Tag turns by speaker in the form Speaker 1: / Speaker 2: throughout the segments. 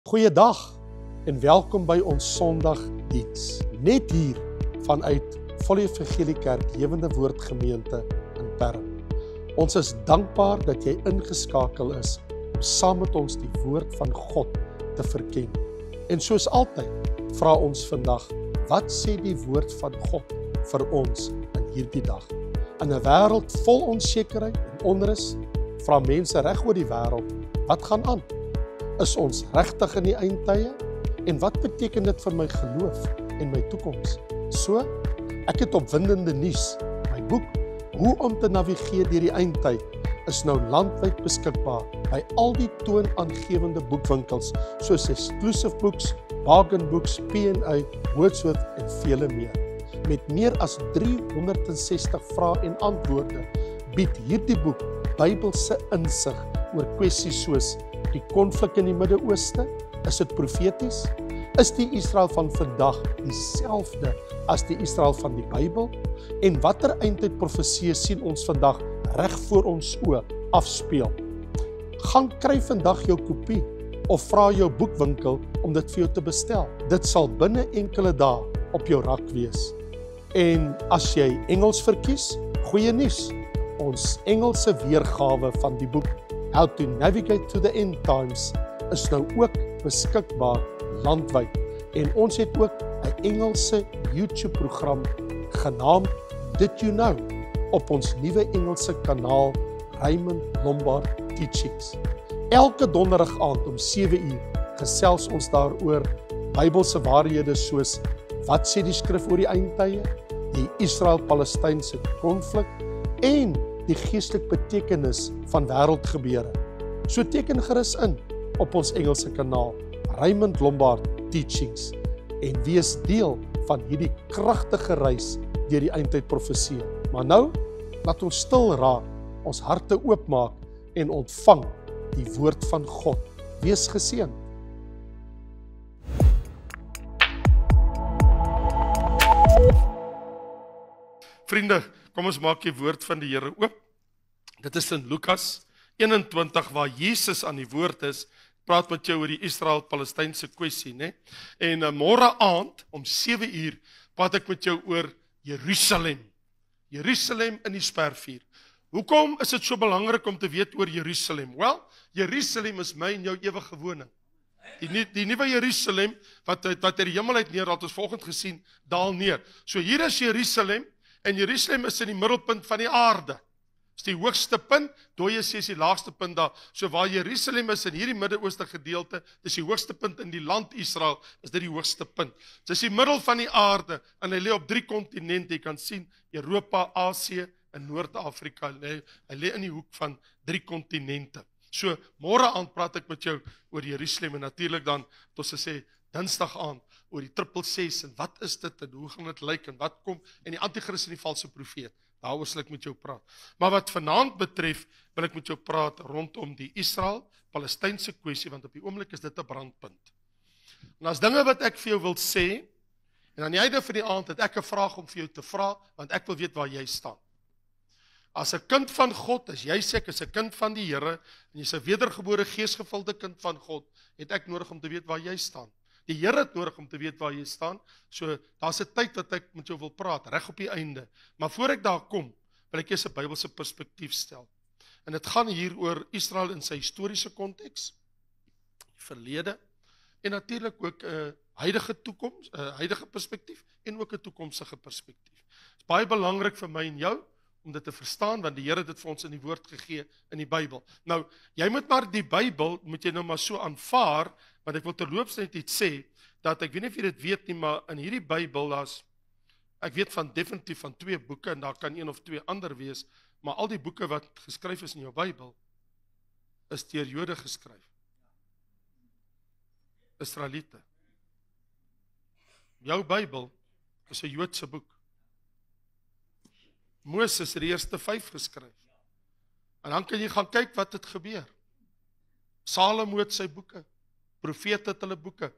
Speaker 1: Goeiedag en welkom by ons Sondagdiens. Net hier vanuit Volle Evangelie Kerk Lewende Woord Gemeente in Perm. Ons is dankbaar dat jy ingeskakel is om saam met ons die woord van God te verken. En soos altyd vra ons vandag, wat sê die woord van God vir ons in hierdie dag? In 'n wêreld vol onsekerheid en onrus, vra mense reg oor die wêreld, wat gaan aan? Is ons regtig in die eindtye? En wat beteken dit vir my geloof en my toekoms? So, ek het opwindende nuus. My boek, Hoe om te navigeer deur die eindtyd, is nou landwyd beskikbaar by al die toonaangewende boekwinkels, soos Exclusive Books, Bargain Books, P&A, Wordsworth en vele meer. Met meer as 360 vrae en antwoorde bied hierdie boek Bybelse insig oor kwessies soos die konflik in die Midde-Ooste, is dit profeties? Is die Israel van vandag dieselfde as die Israel van die Bybel? En watter eindtyd profeseë sien ons vandag reg voor ons oë afspeel? Gaan kry vandag jou kopie of vra jou boekwinkel om dit vir jou te bestel. Dit sal binne enkele dae op jou rak wees. En as jy Engels verkies, goeie nuus. Ons Engelse weergawe van die boek How to Navigate to the End Times is nou ook beskikbaar landwyd. En ons het ook 'n Engelse YouTube-program genaamd Did You Know op ons nuwe Engelse kanaal Raymond Lombard Teachings. Elke donderdag aand om 7:00 gesels ons daaroor Bybelse waarhede soos wat sê die skrif oor die eindtye, die Israel-Palestynse konflik en die geestelike betekenis van wêreldgebeure. So teken gerus in op ons Engelse kanaal Raymond Lombard Teachings en wees deel van hierdie kragtige reis deur die eindtyd profeseë. Maar nou, laat ons stil raak, ons harte oopmaak en ontvang die woord van God. Wees geseënd. Vriende, kom ons maak die woord van die Here oop. Dit is in Lukas 21 waar Jesus aan die woord is, praat met jou oor die Israel-Palestynse kwessie, né? En môre aand om 7:00 praat ek met jou oor Jerusalem. Jerusalem in die spervuur. Hoekom is dit so belangrik om te weet oor Jerusalem? Wel, Jerusalem is my en jou ewige woning. Die nuwe Jerusalem wat uit die hemel uit neer, het ons volgende gesien, daal neer. So hier is Jerusalem, en Jerusalem is in die middelpunt van die aarde. Is die hoogste punt, dooie sê is die laagste punt daar. So waar Jerusalem is in hierdie Midde-Ooste gedeelte, dis die hoogste punt in die land Israel, is dit die hoogste punt. Dis die middel van die aarde, en hy lê op 3 kontinente, jy kan sien, Europa, Asië en Noord-Afrika, hy lê in die hoek van 3 kontinente. So, môre aand praat ek met jou oor Jerusalem, en natuurlik dan, tot ons sê, Dinsdag aand, oor die 666, en wat is dit, en hoe gaan dit lyk, en wat kom, en die antichrist en die valse profeet. Daaroor sal ek met jou praat. Maar wat vanaand betref, wil ek met jou praat rondom die Israel-Palestynse kwessie, want op die oomblik is dit 'n brandpunt. En as dinge wat ek vir jou wil sê, en aan die einde van die aand het ek 'n vraag om vir jou te vra, want ek wil weet waar jy staan. As 'n kind van God, as jy sê ek is 'n kind van die Here, en jy's 'n wedergebore geesgevulde kind van God, het ek nodig om te weet waar jy staan. Die Here het nodig om te weet waar jy staan, so daar's 'n tyd wat ek met jou wil praat, reg op die einde. Maar voor ek daar kom, wil ek eers 'n Bybelse perspektief stel. En dit gaan hier oor Israel in sy historiese konteks, verlede, en natuurlik ook 'n huidige toekoms, 'n huidige perspektief, en ook 'n toekomstige perspektief. Dit is baie belangrik vir my en jou, om dit te verstaan, want die Here het dit vir ons in die woord gegee, in die Bybel. Nou, jy moet maar die Bybel, moet jy nou maar so aanvaar, want ek wil terloops net iets sê, dat ek weet nie of jy dit weet nie, maar in hierdie Bybel, ek weet van definitief van 2 boeke, en daar kan 1 of 2 ander wees, maar al die boeke wat geskryf is in jou Bybel, is deur Jode geskryf. Israeliete. Jou Bybel is 'n Joodse boek. Moses het die eerste 5 geskryf. En dan kan jy gaan kyk wat het gebeur. Salomo het sy boeke, profete het hulle boeke,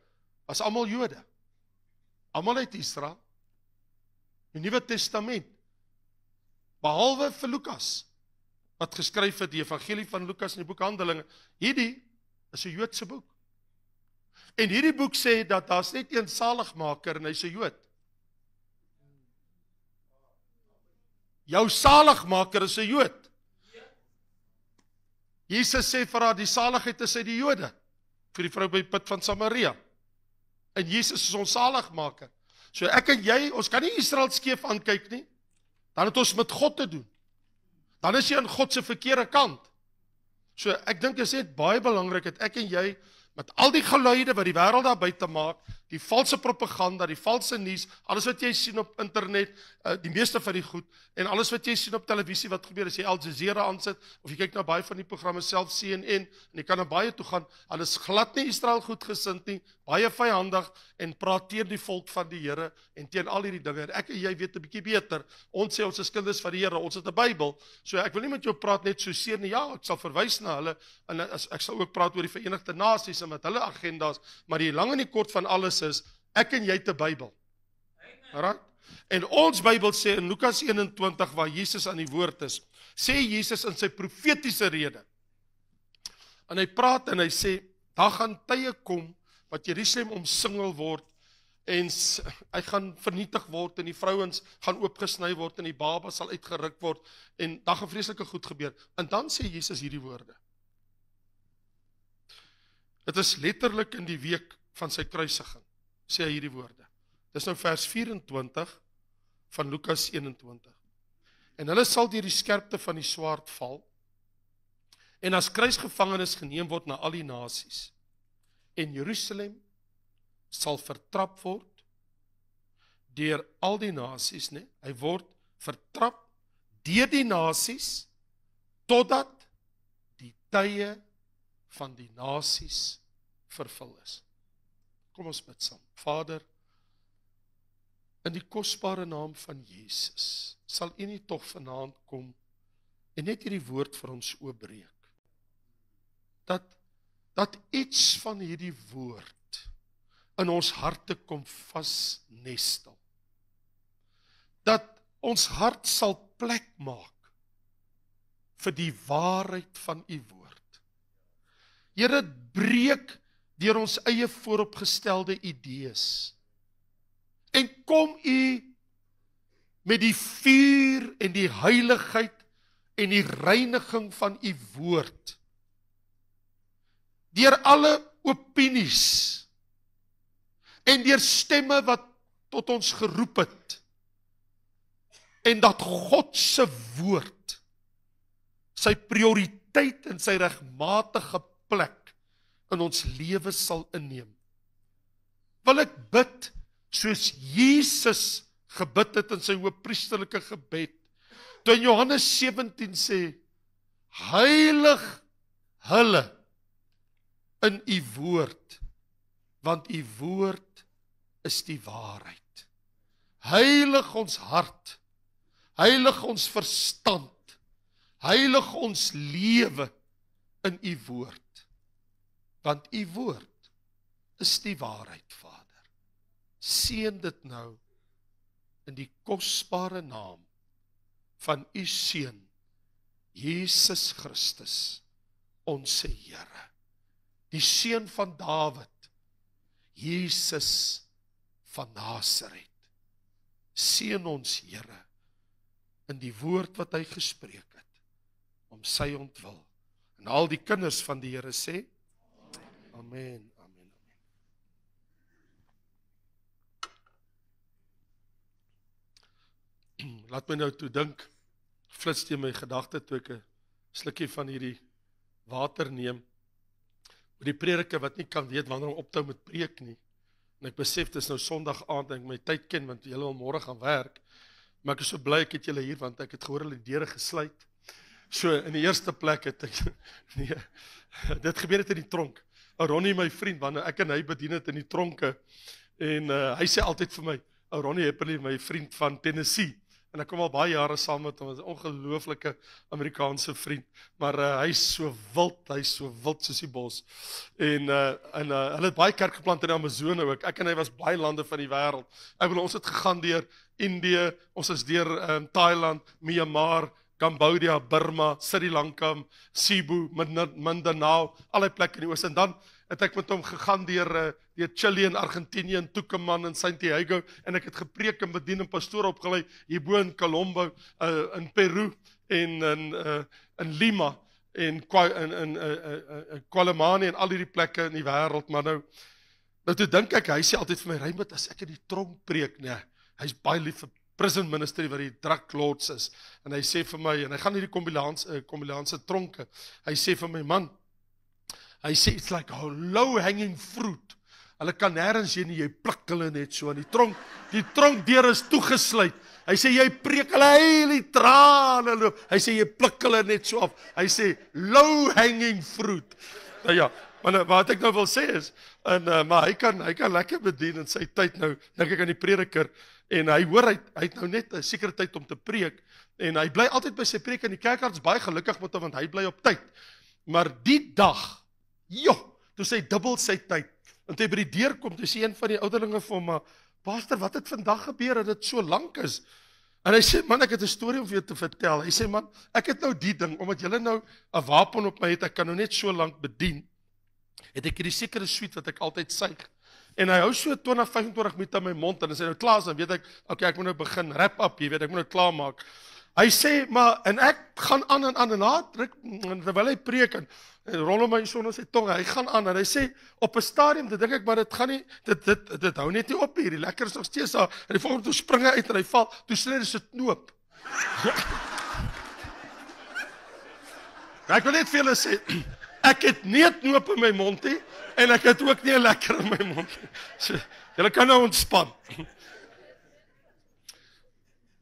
Speaker 1: was almal Jode. Almal uit Israel. Die Nuwe Testament, behalwe vir Lukas, wat geskryf het, die evangelie van Lukas en die boek Handelinge, hierdie is 'n Joodse boek.
Speaker 2: En hierdie boek sê dat daar's net een saligmaker en hy's 'n Jood. Jou saligmaker is 'n Jood. Jesus sê vir haar, die saligheid is uit die Jode, vir die vrou by die put van Samaria. En Jesus is ons saligmaker. So ek en jy, ons kan nie Israel skeef aankyk nie, dan het ons met God te doen. Dan is jy aan God se verkeerde kant. So ek dink dit is net baie belangrik dat ek en jy, met al die geluide wat die wêreld daar buite maak, die valse propaganda, die valse nuus, alles wat jy sien op internet, die meeste van die goed, en alles wat jy sien op televisie wat gebeur, as jy Al Jazeera aansit, of jy kyk na baie van die programme, self CNN, en jy kan na baie toe gaan, hulle is glad nie Israel goedgesind nie, baie vyandig, en praat teen die volk van die Here, en teen al hierdie dinge, en ek en jy weet 'n bietjie beter, ons sê ons is kinders van die Here, ons het 'n Bybel, so ek wil nie met jou praat net so seer nie, ja, ek sal verwys na hulle, en ek sal ook praat oor die Verenigde Nasies, en met hulle agendas, maar die lang en die kort van alles is, ek en jy het 'n Bybel. Alright? En ons Bybel sê in Lukas 21, waar Jesus aan die woord is, sê Jesus in sy profetiese rede, en hy praat en hy sê, daar gaan tye kom, wat Jerusalem omsingel word, en hy gaan vernietig word, en die vrouens gaan oopgesny word, en die babas sal uitgeruk word, en daar gaan vreeslike goed gebeur. En dan sê Jesus hierdie woorde. Dit is letterlik in die week van sy kruisiging, sê hy hierdie woorde. Dis nou vers 24 van Lukas 21. En hulle sal deur die skerpte van die swaard val, en as kruisgevangenes geneem word na al die nasies. En Jerusalem sal vertrap word deur al die nasies, né? Hy word vertrap deur die nasies totdat die tye van die nasies vervul is. Kom ons bid saam. Vader, in die kosbare naam van Jesus, sal U nie tog vanaand kom en net hierdie woord vir ons oopbreek. Dat iets van hierdie woord in ons harte kom vasnestel. Dat ons hart sal plek maak vir die waarheid van U woord. Here, breek deur ons eie vooropgestelde idees. En kom U met die vuur en die heiligheid en die reiniging van U woord. Deur alle opinies en deur stemme wat tot ons geroep het. En dat God se woord sy prioriteit en sy regmatige plek in ons lewe sal inneem. Wil ek bid soos Jesus gebid het in sy hoëpriesterlike gebed. Toe in Johannes 17 sê, heilig hulle in U woord, want U woord is die waarheid. Heilig ons hart, heilig ons verstand, heilig ons lewe in U woord, want U woord is die waarheid, Vader. Seën dit nou in die kosbare naam van U Seun, Jesus Christus, ons Here. Die Seun van Dawid, Jesus van Nasaret. Seën ons, Here, in die woord wat hy gespreek het, om sy ontwil. En al die kinders van die Here sê, Amen. Laat my nou toe dink, flits teen my gedagte toe ek 'n slukkie van hierdie water neem, oor die prediker wat nie kan weet wanneer om ophou met preek nie, en ek besef dit is nou Sondag aand en ek my tyd ken, want julle wil môre gaan werk, maar ek is so bly ek het julle hier, want ek het gehoor hulle die deure gesluit. So, in die eerste plek het ek, nee, dit gebeur het in die tronk. Ronnie, my vriend, wanneer ek en hy bedien het in die tronke, en hy sê altyd vir my, Ronnie Epperly, my vriend van Tennessee, en ek kom al baie jare saam met hom, hy is 'n ongelooflike Amerikaanse vriend, maar hy is so wild soos die bos, en hulle het baie kerk geplant in die Amazone ook, ek en hy was baie lande van die wêreld, ons het gegaan deur Indië, ons is deur Thailand, Myanmar, Cambodia, Burma, Sri Lanka, Cebu, Mindanao, allerlei plekke in die oos, en dan het ek met hom gegaan deur Chili en Argentinië en Tucumán en Santiago en ek het gepreek en bedien en pastoor opgelei hierbo in Colombo, in Peru en in Lima en Kwalamani en al hierdie plekke in die wêreld, maar nou toe dink ek, hy sê altyd vir my, Raymond, as ek in die tronk preek, nee, hy's baie lief vir prison ministry waar die drug lords is, en hy sê vir my, en hy gaan hierdie Kombilaanse tronke, hy sê vir my, man, hy sê, it's like a low hanging fruit, hulle kan nêrens heen nie, jy pluk hulle net so, en die tronkdeur is toegesluit, hy sê, jy preek hulle hele trane loop, hy sê, jy pluk hulle net so af, hy sê, low hanging fruit, nou ja, maar wat ek nou wil sê is, maar hy kan lekker bedien in sy tyd nou, dink ek aan die prediker, en hy hoor, hy het nou net 'n sekere tyd om te preek, en hy bly altyd by sy preek, en die kerkraad is baie gelukkig met hom, want hy bly op tyd, maar die dag, toe sy dubbel sy tyd, en toe hy by die deur kom, toe sê een van die ouderlinge vir hom, maar, pastor, wat het vandag gebeur, dat dit so lank is, en hy sê, man, ek het 'n storie om vir jou te vertel, hy sê, man, ek het nou die ding, omdat julle nou 'n wapen op my het, ek kan nou net so lank bedien, het ek hierdie sekere sweet wat ek altyd suig, en hy hou so 20-25 minute aan my mond, en as hy nou klaar is, dan weet ek, okay, ek moet nou begin wrap up, jy weet, ek moet nou klaar maak. Hy sê, maar, en ek gaan aan en terwyl hy preek, en rol my so na sy tong, hy gaan aan, en hy sê, op 'n stadium, dan dink ek, maar dit gaan nie, dit hou net nie op hier, die lekker is nog steeds daar, en die volgende toe spring hy uit, en hy val, toe sê hy, dit knoop. Ek wil net vir julle sê, ek het nie 'n knoop in my mond nie, en ek het ook nie 'n lekker in my mond nie. So, julle kan nou ontspan.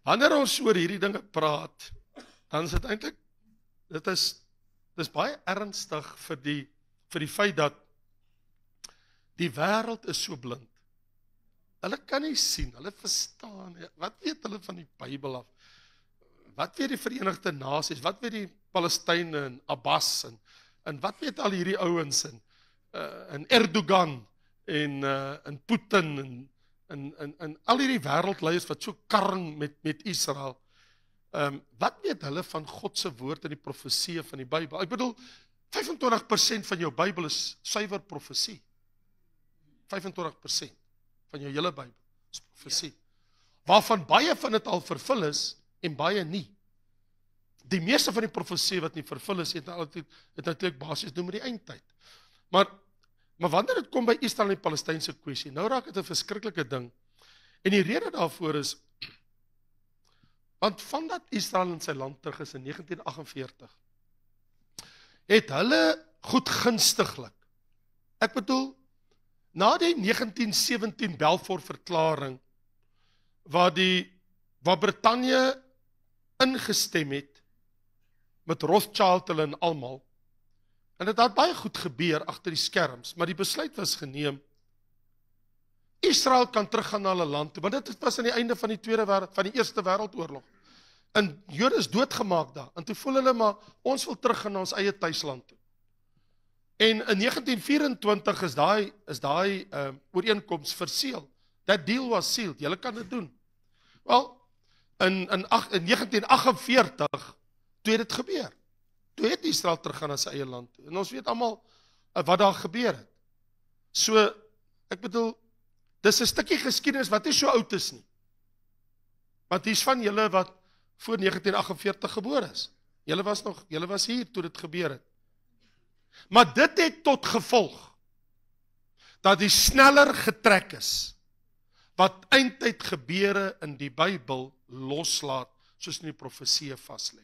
Speaker 2: Wanneer ons oor hierdie dinge praat, dan is dit eintlik, dit is baie ernstig vir die feit dat die wêreld is so blind. Hulle kan nie sien, hulle verstaan, wat weet hulle van die Bybel af? Wat weet die Verenigde Nasies, wat weet die Palestynë en Abbas en wat weet al hierdie ouens en Erdogan en Putin en al hierdie wêreldleiers wat so karring met Israel. Wat weet hulle van God se woord en die profeseë van die Bybel? Ek bedoel, 25% van jou Bybel is suiwer profesie. 25% van jou hele Bybel is profesie. Waarvan baie van dit al vervul is en baie nie. Die meeste van die profeseë wat nie vervul is, het natuurlik basies doen met die eindtyd. Maar wanneer dit kom by Israel en die Palestynse kwessie, nou raak dit 'n verskriklike ding. En die rede daarvoor is, want vandat Israel in sy land terug is in 1948, het hulle goedgunstiglik, ek bedoel, na die 1917 Balfour verklaring, waar Brittanje ingestem het, met Rothschild hulle en almal, en dit het baie goed gebeur agter die skerms, maar die besluit was geneem, Israel kan teruggaan na hulle land toe, want dit was aan die einde van die Eerste Wêreldoorlog, en Jode is doodgemaak daar, en toe voel hulle maar, ons wil teruggaan na ons eie tuisland toe. En in 1924 is daai ooreenkoms verseël. That deal was sealed, julle kan dit doen. Wel, in 1948, toe het dit gebeur. Toe het Israel teruggaan na sy eie land toe. En ons weet almal wat daar gebeur het. So, ek bedoel, dis 'n stukkie geskiedenis wat nie so oud is nie. Want hier's van julle wat voor 1948 gebore is. Julle was hier toe dit gebeur het. Maar dit het tot gevolg dat die sneller getrek is wat eindtyd gebeure in die Bybel loslaat soos in die profeseë vaslê.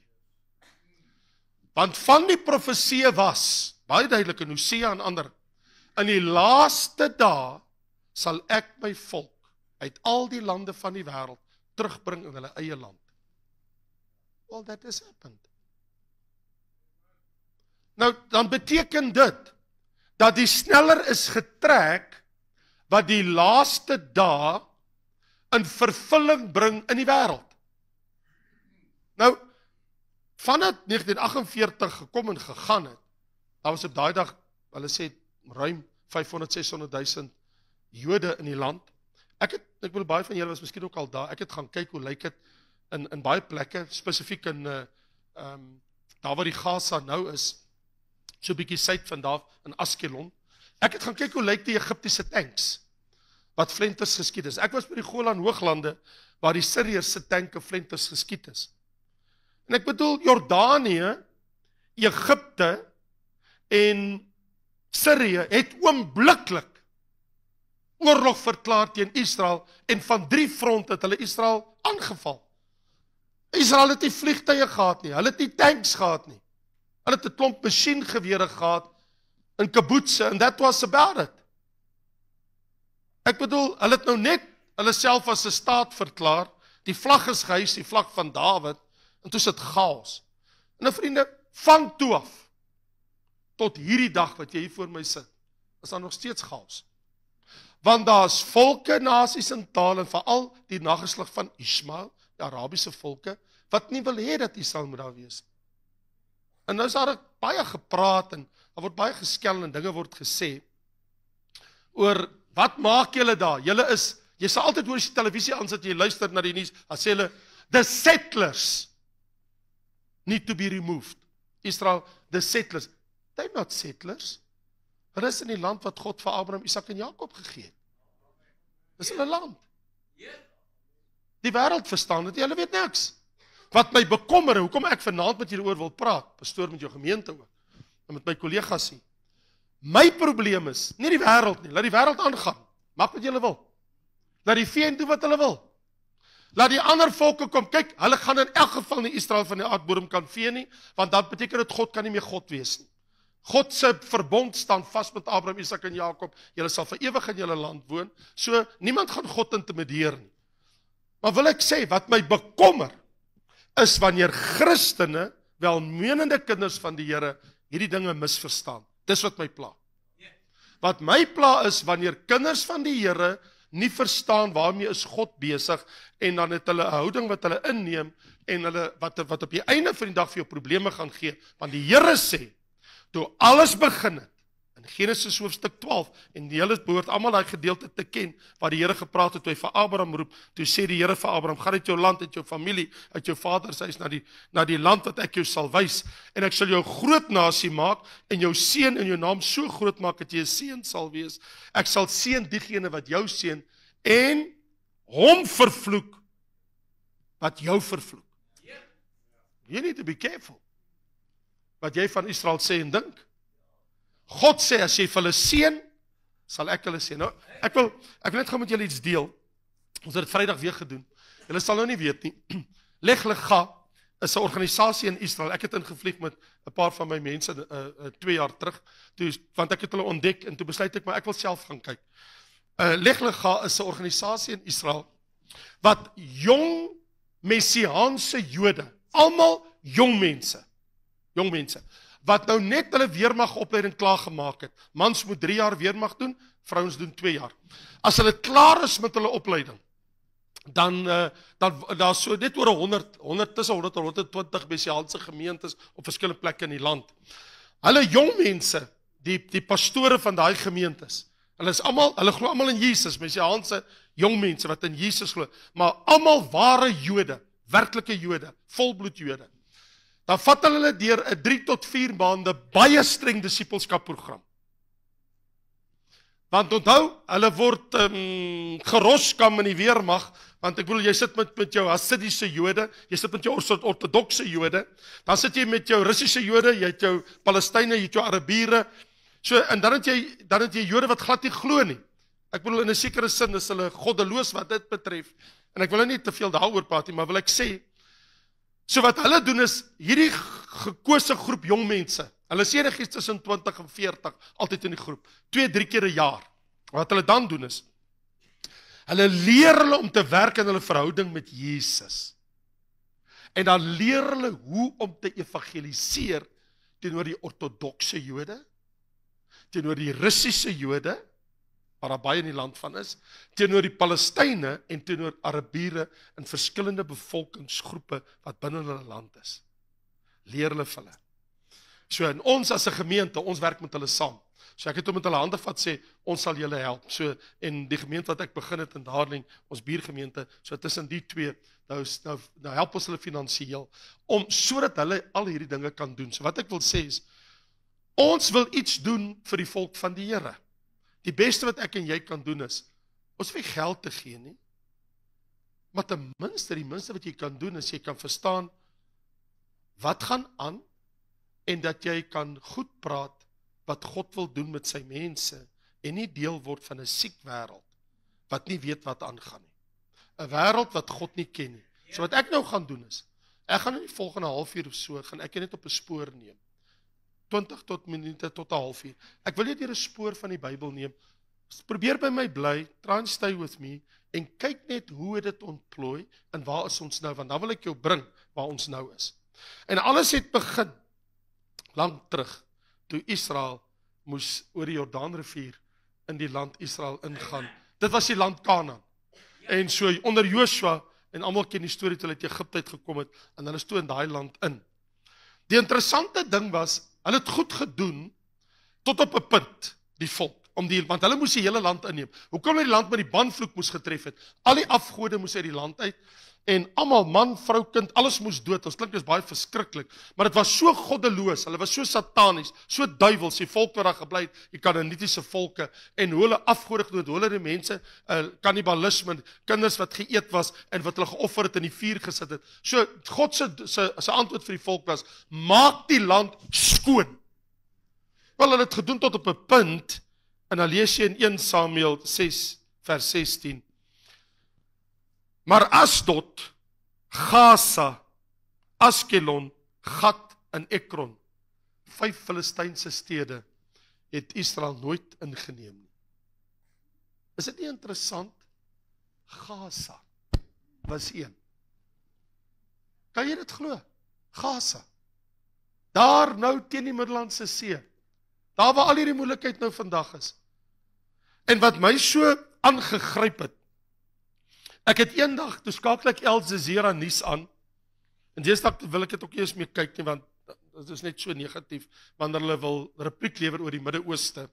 Speaker 2: Want van die profeseë was baie duidelik in Hosea en ander, in die laaste dae sal ek my volk uit al die lande van die wêreld terugbring in hulle eie land. Well, that has happened. Nou, dan beteken dit, dat die sneller is getrek, wat die laaste dae in vervulling bring in die wêreld. Nou, vanaf 1948 gekom en gegaan het, daar was op daai dag, hulle sê, ruim 500-600.000 Jode in die land. Ek wil baie van julle was miskien ook al daar, ek het gaan kyk hoe lyk dit in baie plekke, spesifiek in daar waar die Gaza nou is, so 'n bietjie suid van daar, in Askelon. Ek het gaan kyk hoe lyk die Egiptiese tanks, wat flenters geskiet is. Ek was by die Golan Hooglande, waar die Syriërs se tanke flenters geskiet is. En ek bedoel, Jordanië, Egipte en Syrië het oombliklik oorlog verklaar teen Israel, en van 3 fronte het hulle Israel aangeval. Israel het nie vliegtuie gehad nie, hulle het nie tanks gehad nie. Hulle het 'n klomp masjiengewere gehad in kibbutze, and that was about it. Ek bedoel, hulle het nou net hulle self as 'n staat verklaar, die vlag is gehuis, die vlag van Dawid, en toe is dit chaos. En nou vriende, van toe af, tot hierdie dag wat jy hier voor my sit, is daar nog steeds chaos. Want daar is volke, nasies en tale, en veral die nageslag van Ismael, die Arabiese volke, wat nie wil hê dat Israel moet daar wees. En nou is daar baie gepraat, en daar word baie geskel, en dinge word gesê, oor, wat maak julle daar? Jy sal altyd hoor as jy televisie aansit, jy luister na die nuus, dan sê hulle, the settlers need to be removed. Israel, the settlers, they're not settlers. Hulle is in die land wat God vir Abraham, Isak en Jakob gegee het. Dis hulle land. Die wêreld verstaan dit, hulle weet niks. Wat my bekommer, hoekom ek vanaand met julle oor wil praat, pastoor met jou gemeente ook, en met my kollegas hier. My probleem is, nie die wêreld nie, laat die wêreld aangaan, maak wat julle wil. Laat die VN doen wat hulle wil. Laat die ander volke kom, kyk, hulle gaan in elk geval nie Israel van die aardbodem kan vee nie, want dat beteken dat God kan nie meer God wees nie. God se verbond staan vas met Abraham, Isak en Jakob, julle sal vir ewig in julle land woon, so niemand gaan God intimideer nie. Maar wil ek sê, wat my bekommer, is wanneer Christene, welmenende kinders van die Here, hierdie dinge misverstaan. Dis wat my pla. Wat my pla is, wanneer kinders van die Here nie verstaan waarmee is God besig, en dan het hulle 'n houding wat hulle inneem, en hulle wat op die einde van die dag vir jou probleme gaan gee, want die Here sê, toe alles begin het, in Genesis hoofstuk 12, en die hele behoort almal daai gedeelte te ken, waar die Here gepraat het, toe hy vir Abraham roep, toe sê die Here vir Abraham, gaan uit jou land, uit jou familie, uit jou vaders huis, na die land wat ek jou sal wys, en ek sal jou groot nasie maak, en jou seën en jou naam so groot maak, dat jy 'n seën sal wees, ek sal seën diegene wat jou seën, en hom vervloek, wat jou vervloek. You need to be careful, wat jy van Israel sê en dink. God sê, as jy vir hulle seën, sal ek hulle seën. Nou, ek wil net gou met julle iets deel. Ons het dit Vrydag weer gedoen. Julle sal nou nie weet nie. Lech Lecha is 'n organisasie in Israel. Ek het ingevlieg met 'n paar van my mense 2 jaar terug, want ek het hulle ontdek, en toe besluit ek, maar ek wil self gaan kyk. Lech Lecha is 'n organisasie in Israel, wat jong messiaanse Jode, almal jong mense, wat nou net hulle weermagopleiding klaar gemaak het. Mans moet 3 jaar weermag doen, vrouens doen 2 jaar. As hulle klaar is met hulle opleiding, dan daar so net oor 100 tussen 100 en 120 messiaanse gemeentes op verskillende plekke in die land. Hulle jong mense, die pastore van daai gemeentes, hulle glo almal in Jesus, messiaanse jong mense wat in Jesus glo, maar almal ware Jode, werklike Jode, volbloed Jode. Dan vat hulle deur 'n 3 tot 4 maande baie streng disippelskapprogram. Want onthou, hulle word geroskam in die weermag, want ek bedoel, jy sit met jou Hasidiese Jode, jy sit met jou ortodokse Jode, dan sit jy met jou Russiese Jode, jy het jou Palestynë, jy het jou Arabiere, so, en dan het jy Jode wat glad nie glo nie. Ek bedoel, in 'n sekere sin is hulle goddeloos wat dit betref, en ek wil nie te veel daaroor praat nie, maar wil ek sê, so wat hulle doen is, hierdie gekose groep jong mense, hulle is enigiets tussen 20 en 40, altyd in die groep, 2-3 keer 'n jaar. Wat hulle dan doen is, hulle leer hulle om te werk in hulle verhouding met Jesus. En dan leer hulle hoe om te evangeliseer teenoor die ortodokse Jode, teenoor die Russiese Jode, waar daar baie in die land van is, teenoor die Palestynë en teenoor Arabiere in verskillende bevolkingsgroepe wat binne hulle land is. Leer hulle vir hulle. So, en ons as 'n gemeente, ons werk met hulle saam. So ek het met hulle hande vat sê, ons sal julle help. So, en die gemeente wat ek begin het in Darling, ons buurgemeente, so tussen die twee, nou help ons hulle finansiëel, sodat hulle al hierdie dinge kan doen. So wat ek wil sê is, ons wil iets doen vir die volk van die Here. Die beste wat ek en jy kan doen is, ons hoef nie geld te gee nie, maar ten minste, die minste wat jy kan doen is, jy kan verstaan, wat gaan aan, en dat jy kan goed praat, wat God wil doen met sy mense, en nie deel word van 'n siek wêreld, wat nie weet wat aangaan nie. 'n Wêreld wat God nie ken nie. So wat ek nou gaan doen is, ek gaan in die volgende halfuur of so, gaan ek net op 'n spoor neem. 20 minute tot 'n halfuur. Ek wil net deur 'n spoor van die Bybel neem. Probeer by my bly, try and stay with me, en kyk net hoe dit ontplooi, en waar is ons nou, want dan wil ek jou bring, waar ons nou is. En alles het begin, lang terug, toe Israel moes oor die Jordaanrivier in die land Israel ingaan. Dit was die land Kanaan. En so onder Joshua, en almal ken die storie toe hulle uit Egipte uitgekom het, en hulle is toe in daai land in. Die interessante ding was, hulle het goed gedoen, tot op 'n punt, die volk, want hulle moes die hele land inneem. Hoekom hulle die land met die banvloek moes getref het? Al die afgode moes uit die land uit, en almal, man, vrou, kind, alles moes dood. Ons klink is baie verskriklik, maar dit was so goddeloos, hulle was so satanies, so duivels, die volk wat daar gebly het, die Kanaanitiese volke, en hoe hulle afgode gedoen het, hoe hulle die mense, kannibalisme, kinders wat geëet was, en wat hulle geoffer het in die vuur gesit het. So, God se antwoord vir die volk was, maak die land skoon. Wel, hulle het gedoen tot op 'n punt, en dan lees jy in 1 Samuel 6, vers 16, maar Asdod, Gaza, Askelon, Gat en Ekron, 5 Filistynse stede, het Israel nooit ingeneem nie. Is dit nie interessant? Gaza was een. Kan jy dit glo? Gaza. Daar nou teen die Middellandse See, daar waar al hierdie moeilikheid nou vandag is. En wat my so aangegryp het, ek het eendag, toe skakel ek Al Jazeera nuus aan, en deesdae wil ek dit ook eers meer kyk nie, want dit is net so negatief, wanneer hulle wil repliek lewer oor die Midde-Ooste,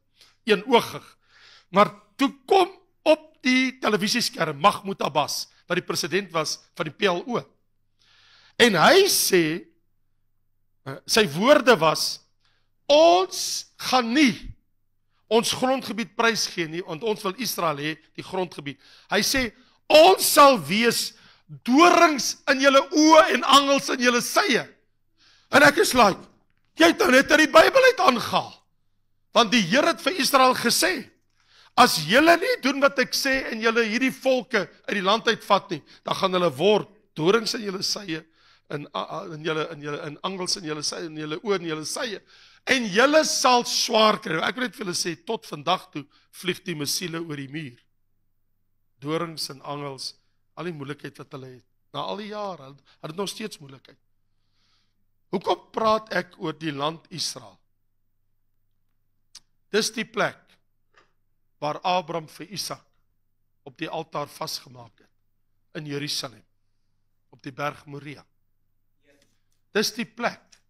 Speaker 2: eenoogig. Maar toe kom op die televisieskerm Mahmoud Abbas, wat die president was van die PLO, en hy sê, sy woorde was, ons gaan nie ons grondgebied prysgee nie, want ons wil Israel hê, die grondgebied. Hy sê, ons sal wees dorings in julle oë en angels in julle sye. En ek is like, jy het nou net uit die Bybel uit aangehaal. Want die Here het vir Israel gesê, as julle nie doen wat ek sê en julle hierdie volke uit die land uitvat nie, dan gaan hulle word dorings in julle sye, in angels in julle sye, in julle oë en julle sye. En julle sal swaar kry. Ek wil net vir julle sê, tot vandag toe vlieg die missiele oor die muur. Dorings en angels, al die moeilikheid wat hulle het, na al die jare, hulle het nog steeds moeilikheid. Hoekom praat ek oor die land Israel? Dis die plek waar Abraham vir Isak op die altaar vasgemaak het, in Jerusalem, op die berg Moria. Dis die plek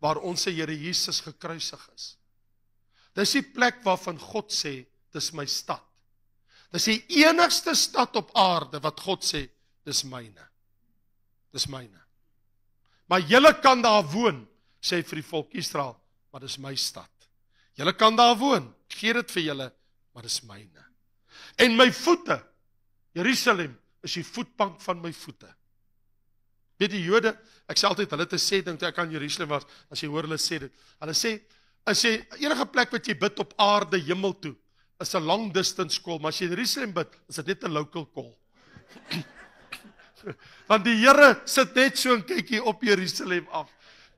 Speaker 2: waar ons Here Jesus gekruisig is. Dis die plek waarvan God sê, dis my stad. Dis die enigste stad op aarde wat God sê, dis myne. Dis myne. Maar julle kan daar woon, sê vir die volk Israel, maar dis my stad. Julle kan daar woon, ek gee dit vir julle, maar dis myne. En my voete, Jerusalem, is die voetbank van my voete. Weet die Jode, ek sê altyd, hulle te sê, dink ek aan Jerusalem was, as jy hoor hulle sê dit, hulle sê, enige plek wat jy bid op aarde, hemel toe, is 'n long distance call, maar as jy in Jerusalem bid, is dit net 'n local call. Want die Here sit net so en kyk hier op Jerusalem af.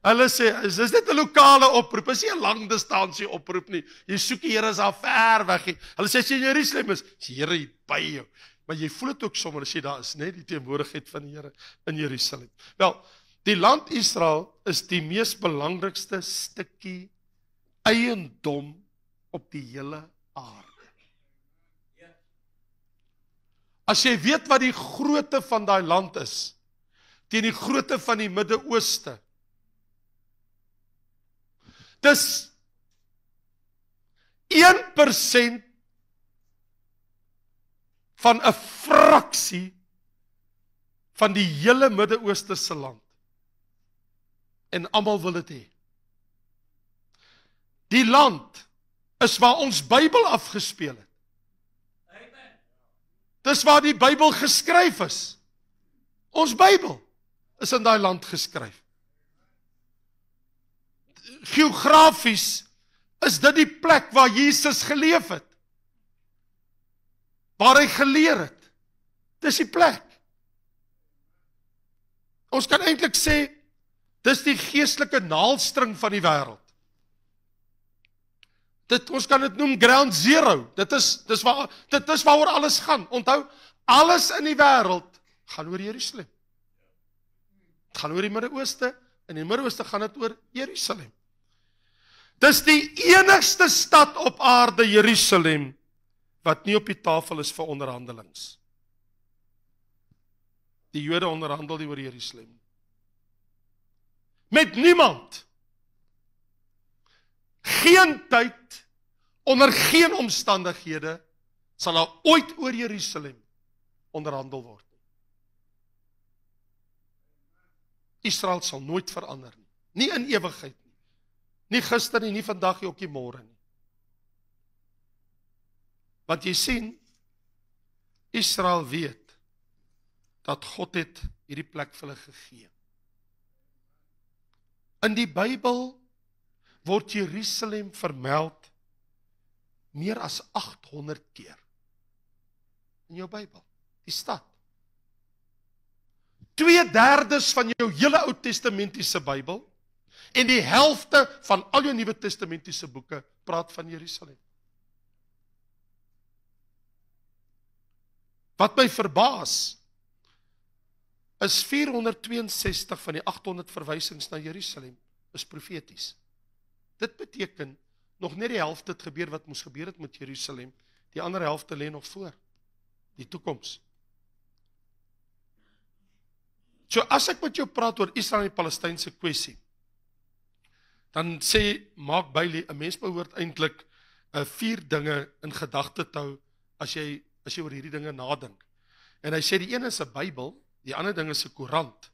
Speaker 2: Hulle sê, dis net 'n lokale oproep, is nie 'n lang distansie oproep nie. Jy soek die Here is al ver weg. Hulle sê, as jy in Jerusalem is die Here hier by jou. Maar jy voel dit ook sommer, as jy daar is, net die teenwoordigheid van die Here in Jerusalem. Wel, die land Israel is die mees belangrikste stukkie eiendom op die hele aarde. As jy weet wat die grootte van daai land is, teen die grootte van die Midde-Ooste, dis 1% van 'n fraksie van die hele Midde-Ooste se land. En almal wil dit hê. Die land is waar ons Bybel afgespeel het. Dis waar die Bybel geskryf is. Ons Bybel is in daai land geskryf. Geografies is dit die plek waar Jesus geleef het. Waar hy geleer het. Dis die plek. Ons kan eintlik sê, dis die geestelike naalstring van die wêreld. Ons kan dit noem ground zero. Dit is waaroor alles gaan. Onthou, alles in die wêreld gaan oor Jerusalem. Het gaan oor die Midde-Ooste, in die Midde-Ooste gaan dit oor Jerusalem. Dis die enigste stad op aarde, Jerusalem, wat nie op die tafel is vir onderhandelings. Die Jode onderhandel nie oor Jerusalem. Met niemand. Geen tyd, onder geen omstandighede, sal daar ooit oor Jerusalem onderhandel word. Israel sal nooit verander nie. Nie in ewigheid nie. Nie gister nie, nie vandag nie, ook nie môre nie. Want jy sien, Israel weet, dat God het hierdie plek vir hulle gegee. In die Bybel word Jerusalem vermeld meer as 800 keer. In jou Bybel, die stad. 2/3 van jou hele Ou Testamentiese Bybel en die helfte van al jou Nuwe Testamentiese boeke praat van Jerusalem. Wat my verbaas, is 462 van die 800 verwysings na Jerusalem is profeties. Dit beteken, nog net die helfte het gebeur wat moes gebeur het met Jerusalem, die ander helfte lê nog voor, die toekoms. So as ek met jou praat oor Israel en die Palestynse kwessie, dan sê Mark Bailey, 'n mens behoort eintlik 4 dinge in gedagte te hou as jy oor hierdie dinge nadink. En hy sê die een is 'n Bybel, die ander ding is 'n koerant.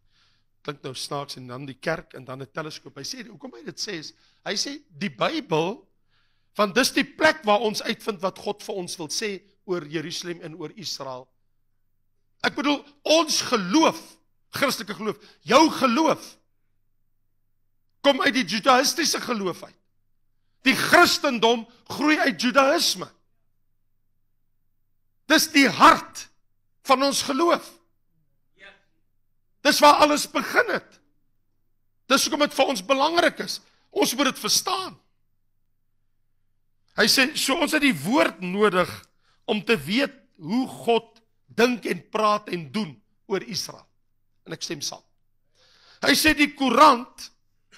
Speaker 2: Klink nou snaaks, en dan die kerk en dan 'n teleskoop. Hy sê, hoekom hy dit sê is, hy sê die Bybel, want dis die plek waar ons uitvind wat God vir ons wil sê oor Jerusalem en oor Israel. Ek bedoel, ons geloof, Christelike geloof, jou geloof, kom uit die judaïstiese geloof uit. Die Christendom groei uit judaïsme. Dis die hart van ons geloof. Dis waar alles begin het. Dis hoekom dit vir ons belangrik is. Ons moet dit verstaan. Hy sê, so ons het die woord nodig om te weet hoe God dink en praat en doen oor Israel. En ek stem saam. Hy sê die koerant,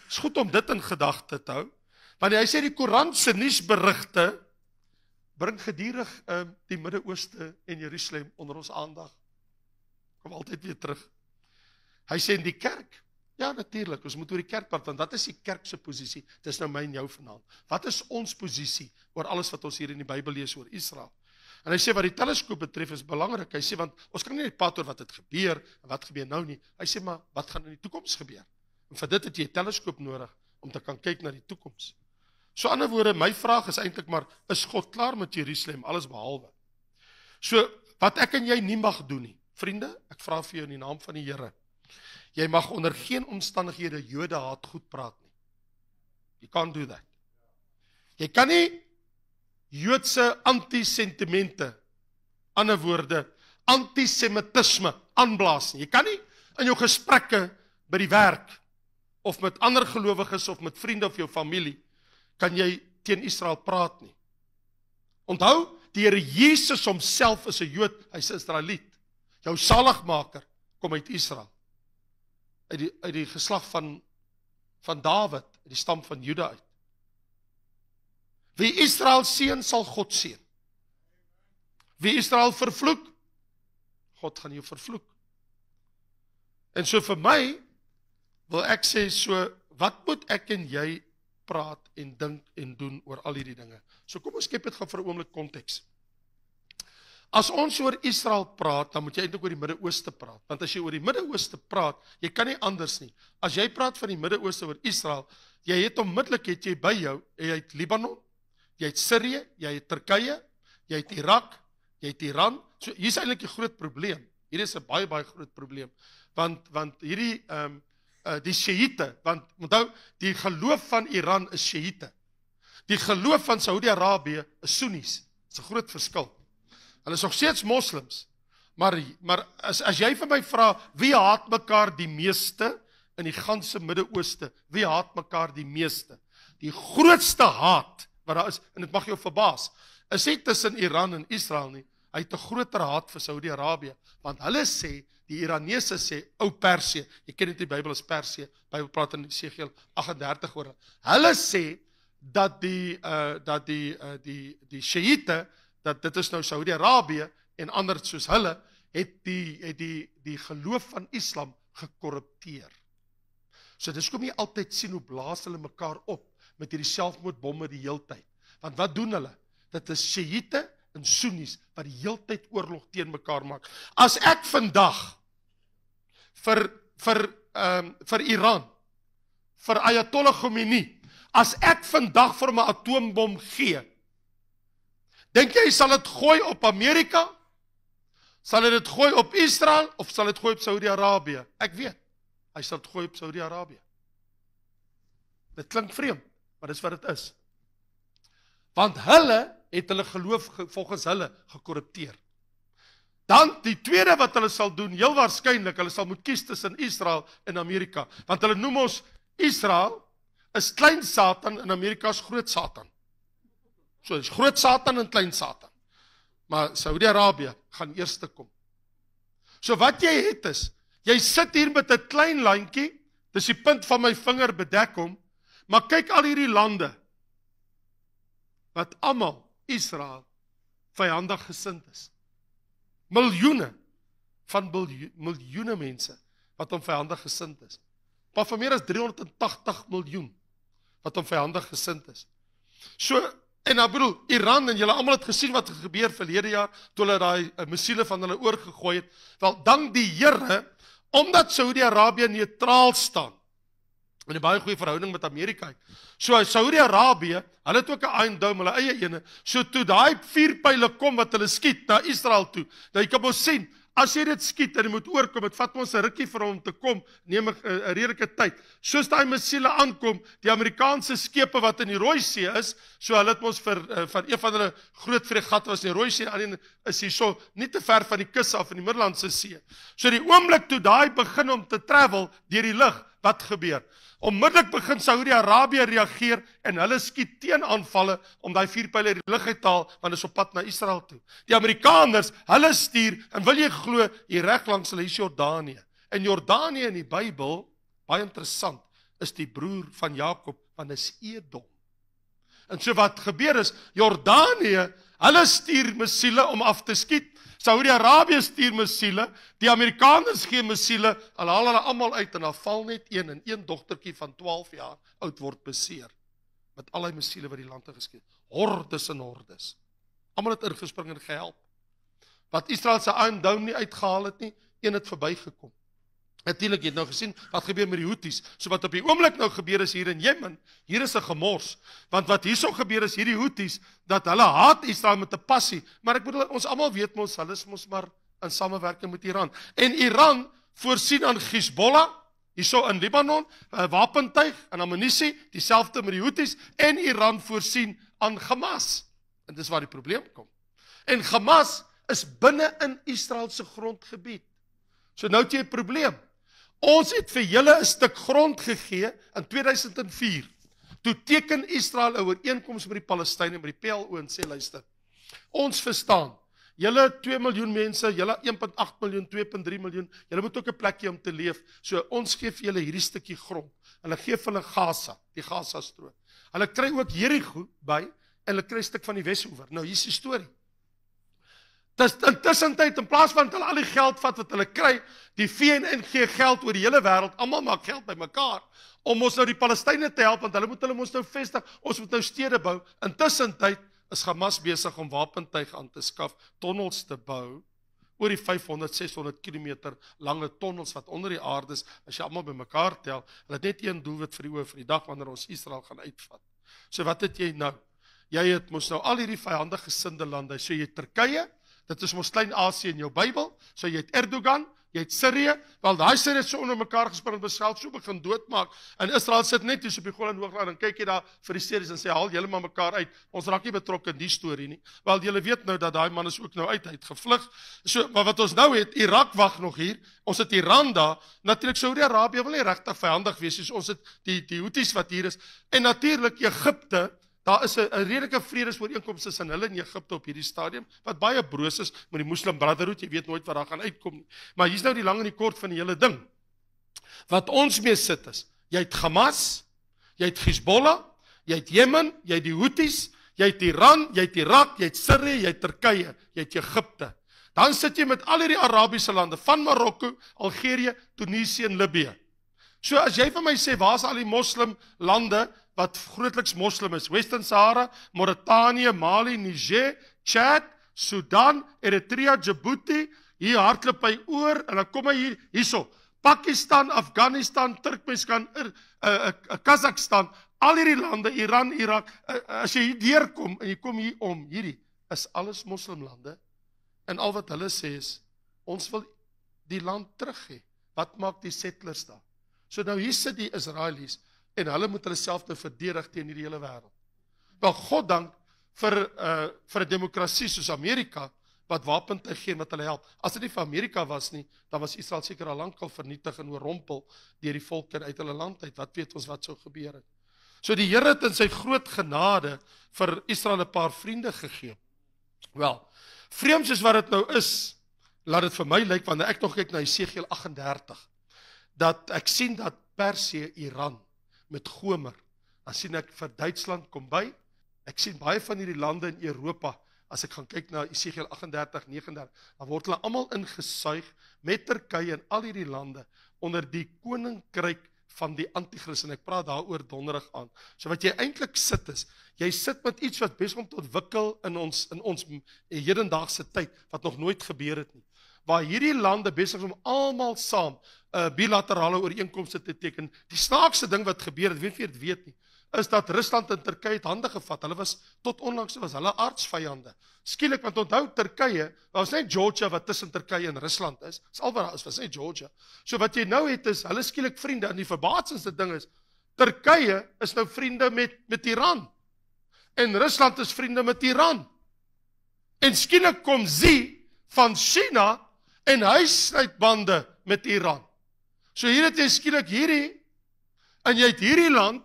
Speaker 2: is goed om dit in gedagte te hou, want hy sê die koerant se nuusberigte bring gedurig die Midde-Ooste en Jerusalem onder ons aandag. Kom altyd weer terug. Hy sê in die kerk, ja natuurlik, ons moet oor die kerk praat, want wat is die kerk se posisie? Dis nou my en jou vanaand. Wat is ons posisie oor alles wat ons hier in die Bybel lees oor Israel? En hy sê wat die teleskoop betref is belangrik. Hy sê want ons kan nie net praat oor wat het gebeur en wat gebeur nou nie. Hy sê maar wat gaan in die toekoms gebeur? En vir dit het jy 'n teleskoop nodig om te kan kyk na die toekoms. So ander woorde, my vraag is eintlik maar, is God klaar met Jerusalem, alles behalwe? So wat ek en jy nie mag doen nie. Vriende, ek vra vir jou in die naam van die Here. Jy mag onder geen omstandighede Jode haat goed praat nie. You can't do that. Jy kan nie Joodse antisentimente, ander woorde, antisemitisme aanblaas nie. Jy kan nie in jou gesprekke by die werk, of met ander gelowiges, of met vriende of jou familie, kan jy teen Israel praat nie. Onthou, die Here Jesus homself is 'n Jood, hy's 'n Israeliet. Jou saligmaker kom uit Israel. Uit die geslag van Dawid, uit die stam van Juda uit. Wie Israel seën, sal God seën. Wie Israel vervloek, God gaan jou vervloek. En so vir my, wil ek sê so, wat moet ek en jy praat en dink en doen oor al hierdie dinge? So kom ons skep dit gou vir 'n oomblik konteks. As ons oor Israel praat, dan moet jy eintlik oor die Midde-Ooste praat. Want as jy oor die Midde-Ooste praat, jy kan nie anders nie. As jy praat van die Midde-Ooste oor Israel, jy het onmiddellik het jy by jou, jy het Libanon, jy het Sirië, jy het Turkye, jy het Irak, jy het Iran. So hier is eintlik 'n groot probleem. Hier is 'n baie groot probleem. Want hierdie die Sjiite, want onthou, die geloof van Iran is Sjiite. Die geloof van Saudi-Arabië is Sunnis. Dis 'n groot verskil. Hulle is nog steeds moslims. Maar as jy vir my vra, wie haat mekaar die meeste in die ganse Midde-Ooste? Wie haat mekaar die meeste? Die grootste haat wat daar is, en dit mag jou verbaas, is nie tussen Iran en Israel nie. Hy het 'n groter haat vir Saudi-Arabië, want hulle sê, die Iranese sê, ou Persië, jy ken dit die Bybel as Persië, Bybel praat in Esegiel 38 oor. Hulle sê dat die Sjiite, dat dit is nou Saudi-Arabië en ander soos hulle, het die geloof van Islam gekorrupteer. So dis kom jy altyd sien hoe blaas hulle mekaar op met hierdie selfmoordbomme die heeltyd. Want wat doen hulle? Dit is Sjiite en Sunnis wat die heeltyd oorlog teen mekaar maak. As ek vandag vir Iran, vir Ayatollah Khomeini, as ek vandag vir 'n atoombom gee, dink jy sal dit gooi op Amerika? Sal hy dit gooi op Israel of sal dit gooi op Saudi-Arabië? Ek weet, hy sal dit gooi op Saudi-Arabië. Dit klink vreemd, maar dis wat dit is. Want hulle het hulle geloof volgens hulle gekorrupteer. Dan die tweede wat hulle sal doen, heel waarskynlik, hulle sal moet kies tussen Israel en Amerika. Want hulle noem ons Israel is klein Satan en Amerika is groot Satan. So is groot Satan en klein Satan. Maar Saudi-Arabië gaan eerste kom. So wat jy het is, jy sit hier met 'n klein landjie, dis die punt van my vinger bedek hom, maar kyk al hierdie lande, wat almal Israel vyandig gesind is. Miljoene mense wat hom vyandig gesind is. Maar van meer as 380 miljoen wat hom vyandig gesind is. So, en nou bedoel, Iran en julle almal het gesien wat gebeur verlede jaar, toe hulle daai missiele van hulle oorgegooi het. Wel, dank die Here, omdat Saudi-Arabië neutraal staan, en 'n baie goeie verhouding met Amerika het. So Saudi-Arabië, hulle het ook 'n Iron Dome, hulle eie ene. So toe daai vuurpyle kom wat hulle skiet na Israel toe, nou jy kan mos sien, as jy dit skiet en jy moet oorkom, dit vat ons 'n rukkie vir hom te kom, neem 'n redelike tyd. Soos daai missiele aankom, die Amerikaanse skepe wat in die Rooi See is, so hulle het ons van een van hulle groot fregatte was in die Rooi See, en is hier so nie te ver van die kus af in die Middellandse See. So die oomblik toe daai begin om te travel deur die lug, wat gebeur? Onmiddellik begin Saudi-Arabië reageer en hulle skiet teenaanvalle om daai vuurpyle uit die lug uit te haal, want is op pad na Israel toe. Die Amerikaners, hulle stuur, en wil jy glo, hier reg langs hulle is Jordanië. En Jordanië in die Bybel, baie interessant, is die broer van Jakob, want is Edom. En so wat gebeur is, Jordanië, hulle stuur missiele om af te skiet, Saudi-Arabië stuur missiele, die Amerikaners gee missiele, hulle haal hulle almal uit en daar val net een, en een dogtertjie van 12 jaar oud word beseer, met al die missiele wat die land te geskiet. Hordes en hordes. Almal het ingespring en gehelp. Wat Israel se Iron Dome nie uitgehaal het nie, een het verbygekom. Natuurlik, jy het nou gesien, wat gebeur met die Houthis. So wat op die oomblik nou gebeur is hier in Jemen, hier is 'n gemors. Want wat hierso gebeur is, hierdie Houthis, dat hulle haat Israel met 'n passie. Maar ek bedoel, ons almal weet mos, hulle is mos maar in samewerking met Iran. En Iran voorsien aan Hezbollah, hierso in Libanon, wapentuig en ammunisie, dieselfde met die Houthis, en Iran voorsien aan Hamas. En dis waar die probleem kom. En Hamas is binne in Israel se grondgebied. So nou het jy 'n probleem. Ons het vir julle 'n stuk grond gegee in 2004. Toe teken Israel 'n ooreenkoms met die Palestynë, met die PLO, en sê, luister, ons verstaan, julle 2 miljoen mense, julle 1.8 miljoen, 2.3 miljoen, julle moet ook 'n plekkie om te leef, so ons gee vir julle hierdie stukkie grond. Hulle gee vir hulle Gaza, die Gaza-strook. Hulle kry ook Jericho by, en hulle kry 'n stuk van die Wesoewer. Nou, hier is die storie. Intussentyd, in plaas van hulle al die geld vat wat hulle kry, die VN gee geld oor die hele wêreld, almal maak geld by mekaar, om ons nou die Palestynë te help, want hulle moet ons nou vestig, ons moet nou stede bou. Intussentyd is Hamas besig om wapentuig aan te skaf, tonnels te bou, oor die 500, 600 kilometer lange tonnels wat onder die aarde is, as jy almal by mekaar tel, hulle het net een doelwit vir die oë vir die dag wanneer ons Israel gaan uitvat. So wat het jy nou? Jy het mos nou al hierdie vyandige gesinde lande, so jy Turkye, dit is mos Klein-Asië in jou Bybel, so jy het Erdogan, jy het Sirië, wel daai Sirië het so onder mekaar gespring en beself so begin doodmaak, en Israel sit net hier op die Golan Hoogland, en kyk jy daar vir die series en sê, haal julle maar mekaar uit, ons raak nie betrokke in die storie nie, wel julle weet nou dat daai man is ook nou uit gevlug, so, maar wat ons nou het, Irak wag nog hier, ons het Iran daar, natuurlik Saudi-Arabië wil nie regtig vyandig wees, soos ons het die Houthis wat hier is, en natuurlik Egipte, daar is 'n redelike vredesooreenkoms tussen hulle en Egipte op hierdie stadium, wat baie broos is met die Muslim Brotherhood, jy weet nooit wat daar gaan uitkom nie. Maar hier's nou die lang en die kort van die hele ding. Wat ons mee sit is, jy het Hamas, jy het Hezbollah, jy het Jemen, jy het die Houthis, jy het Iran, jy het Irak, jy het Sirië, jy het Turkye, jy het Egipte. Dan sit jy met al hierdie Arabiese lande, van Marokko, Algerië, Tunesië en Libië. So as jy vir my sê, waar is al die moslim lande, wat grootliks moslim is, Western Sahara, Mauritanië, Mali, Niger, Chad, Sudan, Eritrea, Djibouti, hier hardloop hy oor, en dan kom hy hierso, Pakistan, Afghanistan, Turkmenistan, Kazakhstan, al hierdie lande, Iran, Irak, as jy hier deurkom, en jy kom hier om, hierdie, is alles moslimlande, en al wat hulle sê is, ons wil die land terug hê, wat maak die settlers daar? So nou hier sit die Israelies, en hulle moet hulle self nou verdedig teen hierdie hele wêreld. Wel, God dank vir 'n demokrasie soos Amerika, wat wapentuig gee en wat hulle help. As dit nie vir Amerika was nie, dan was Israel seker al lankal vernietig en oorrompel deur die volke uit hulle land uit. Wat weet ons wat sou gebeur het? So die Here het in sy groot genade vir Israel 'n paar vriende gegee. Wel, vreemd soos wat dit nou is, laat dit vir my lyk, wanneer ek nog kyk na Jesegiel 38, dat ek sien dat Persië, Iran, met Gomer, dan sien ek vir Duitsland kom by, ek sien baie van hierdie lande in Europa, as ek gaan kyk na Jesegiel 38, 39, dan word hulle almal ingesuig met Turkye en al hierdie lande, onder die koninkryk van die Antichrist, en ek praat daaroor donderdag aan. So wat jy eintlik sit is, jy sit met iets wat besig om te ontwikkel in ons hedendaagse tyd, wat nog nooit gebeur het nie. Waar hierdie lande besig is om almal saam bilaterale ooreenkomste te teken. Die snaakse ding wat gebeur het, weet jy dit weet nie, is dat Rusland en Turkye het hande gevat. Hulle was tot onlangs was hulle aardsvyande. Skielik, want onthou Turkye, daar was net Georgia wat tussen Turkye en Rusland is. Dis al wat daar is, was net Georgia. So wat jy nou het is, hulle skielik vriende, en die verbaasendste ding is, Turkye is nou vriende met Iran. En Rusland is vriende met Iran. En skielik kom Xi van China en hy sluit bande met Iran. So hier het jy skielik hierdie, en jy het hierdie land,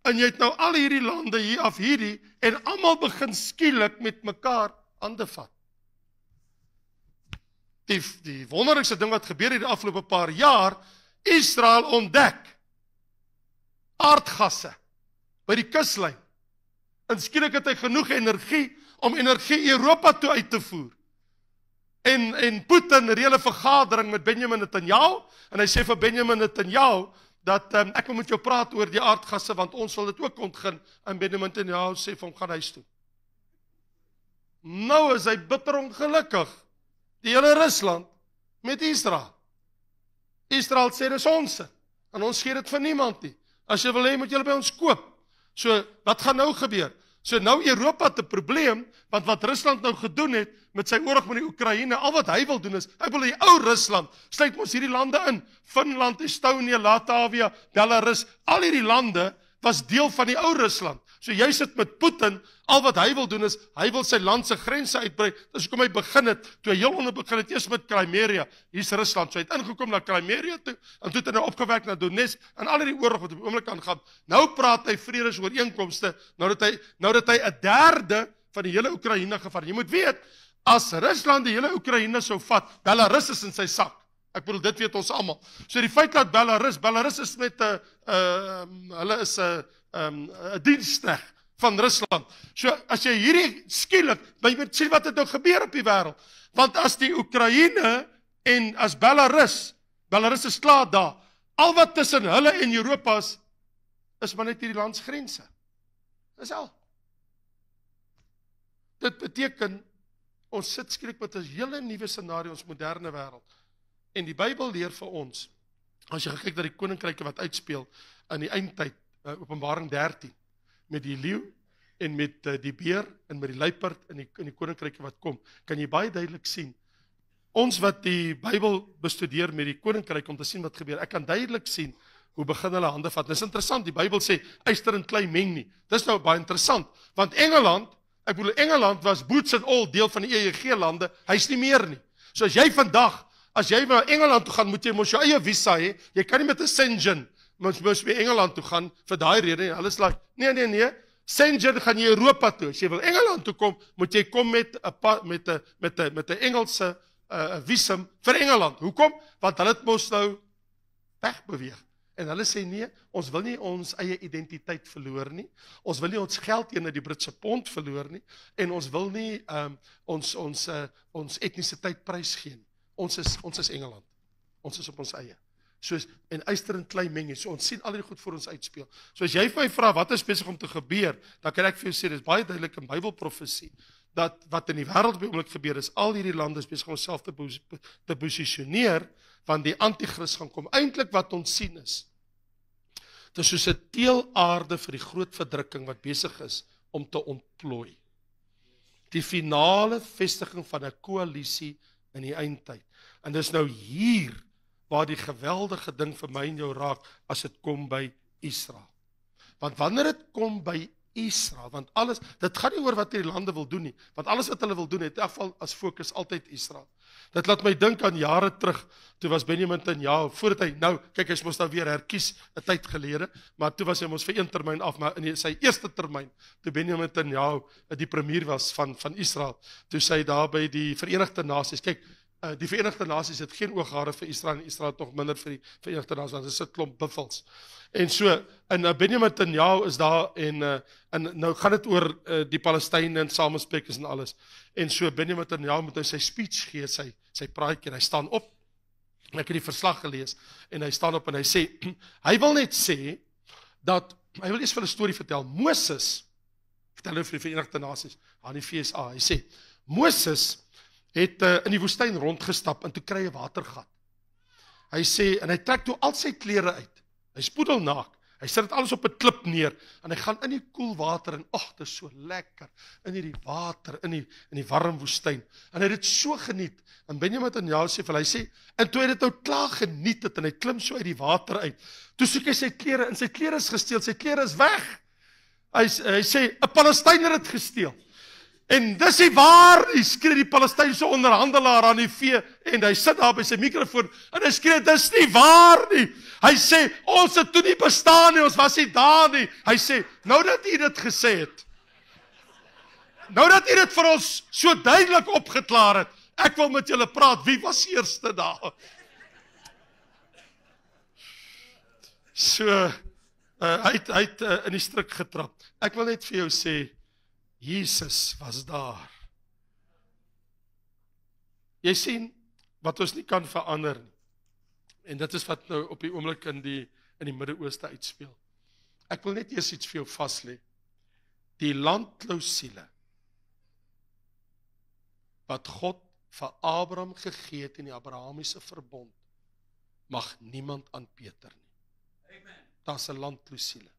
Speaker 2: en jy het nou al hierdie lande hier af hierdie, en almal begin skielik met mekaar hande vat. Die wonderlikste ding wat gebeur het die afgelope paar jaar, Israel ontdek aardgasse by die kuslyn. En skielik het hy genoeg energie om energie Europa toe uit te voer. En Putin reël 'n vergadering met Benjamin Netanyahu, en hy sê vir Benjamin Netanyahu, dat ek moet jou praat oor die aardgasse, want ons wil dit ook ontgin, en Benjamin Netanyahu sê vir hom, gaan huis toe. Nou is hy bitter ongelukkig, die hele Rusland, met Israel. Israel sê, dis ons, en ons gee dit vir niemand nie. As jy wil hê, moet jy by ons koop. So, wat gaan nou gebeur? So nou Europa het 'n probleem, want wat Rusland nou gedoen het met sy oorlog met die Oekraïne, al wat hy wil doen is, hy wil die ou Rusland, sluit ons hierdie lande in, Finland, Estonië, Latavia, Belarus, al hierdie lande was deel van die ou Rusland. So jy sit met Putin, al wat hy wil doen is, hy wil sy land se grense uitbrei, dis hoekom hy begin het, toe hy heel onder begin het, eers met Crimea, hier's Rusland, so hy het ingekom na Crimea toe, en toe het hy nou opgewerk na Donetsk, en al hierdie oorlog wat op die oomblik aangaan, nou praat hy vredesooreenkomste, nou dat hy 'n derde van die hele Oekraïne gevat. Jy moet weet, as Rusland die hele Oekraïne sou vat, Belarus is in sy sak. Ek bedoel, dit weet ons almal. So die feit dat Belarus is met hulle is 'n diensknegt van Rusland. So as jy hierdie skielik, jy moet sien wat het nou gebeur op die wêreld. Want as die Oekraïne en as Belarus is klaar daar, al wat tussen hulle en Europa is maar net hierdie landsgrense. Dis al. Dit beteken, ons sit skielik met 'n hele nuwe scenario, ons moderne wêreld. En die Bybel leer vir ons, as jy kyk na die koninkryke wat uitspeel in die eindtyd, Openbaring 13, met die leeu en met die beer en met die luiperd in die koninkryke wat kom, kan jy baie duidelik sien. Ons wat die Bybel bestudeer met die koninkryk om te sien wat gebeur, ek kan duidelik sien hoe begin hulle hande vat. Dis interessant, die Bybel sê yster en klei meng nie. Dis nou baie interessant, want Engeland was boots and all deel van die EEG lande, hy's nie meer nie. So as jy vandag, as jy na Engeland toe gaan, moet jy mos jou eie visa hê. Jy kan nie met 'n Schengen mos by Engeland toe gaan vir daai rede nie. Hulle sê nee. Schengen gaan jy Europa toe. As jy wil Engeland toe kom, moet jy kom met 'n Engelse visum vir Engeland. Hoekom? Want hulle het mos nou wegbeweeg. En hulle sê nee, ons wil nie ons eie identiteit verloor nie. Ons wil nie ons geld teenoor die Britse pond verloor nie. En ons wil nie ons etnisiteit prysgee nie. Ons is Engeland. Ons is op ons eie. En yster en klei meng, so ons sien al die goed voor ons uitspeel. So as jy vir my vra wat is besig om te gebeur, dan kan ek vir jou sê, dit is baie duidelik in Bybelprofesie, dat wat in die wêreld op die oomblik gebeur is, al hierdie lande is besig om homself te posisioneer, want die antichrist gaan kom. Eintlik wat ons sien is, dit is soos 'n teelaarde vir die groot verdrukking wat besig is om te ontplooi. Die finale vestiging van 'n koalisie in die eindtyd. En dis nou hier waar die geweldige ding vir my en jou raak as dit kom by Israel. Want wanneer dit kom by Israel, want alles, dit gaan nie oor wat die lande wil doen nie, want alles wat hulle wil doen, het in geval as fokus altyd Israel. Dit laat my dink aan jare terug, toe was Benjamin Netanyahu, voordat hy, kyk, hy moes nou weer herkies, 'n tyd gelede, maar toe was hy mos vir 1 termyn af, maar in sy eerste termyn, toe Benjamin Netanyahu die premier was van Israel, toe sy daar by die Verenigde Nasies, kyk, die Verenigde Nasies het geen ooghare vir Israel, en Israel het nog minder vir die Verenigde Nasies, want dit is 'n klomp buffels. En so, en Benjamin Netanyahu is daar, en nou gaan dit oor die Palestynë en samesprekings en alles. En so, Benjamin Netanyahu moet nou sy speech gee, sy praatjie, en hy staan op, en ek het die verslag gelees, en hy staan op en hy sê, hy wil net sê, dat, hy wil eers vir 'n storie vertel, Moses, vertel nou vir die Verenigde Nasies, aan die FSA, hy sê, Moses het in die woestyn rondgestap, en toe kry hy 'n watergat. Hy sê, en hy trek toe al sy klere uit, hy spoedel naak, hy sit dit alles op 'n klip neer, en hy gaan in die koel water, en dit is so lekker, in die water, in die warm woestyn, en hy het dit so geniet, en Benjamin Netanyahu sê, hy sê, en toe hy dit nou klaar geniet het, en hy klim so uit die water uit, toe soek hy sy klere, en sy klere is gesteel, sy klere is weg, hy sê, 'n Palestyner het gesteel, en dis nie waar, hy skree die Palestynse onderhandelaar aan die vee, en hy sit daar by sy mikrofoon, en hy skree, dis nie waar nie, hy sê, ons het toe nie bestaan nie, ons was nie daar nie, hy sê, nou dat hy dit gesê het, nou dat hy dit vir ons so duidelik opgeklaar het, ek wil met julle praat, wie was eerste daar? So, hy het in die stryk getrap, ek wil net vir jou sê, Jesus was daar. Jy sien, wat ons nie kan verander nie. En dit is wat nou op die oomblik in die Midde-Ooste uitspeel. Ek wil net eers iets vir jou vaslê. Die landklousule wat God vir Abraham gegee het in die Abrahamiese verbond, mag niemand aanpeter nie. Daar's 'n landklousule.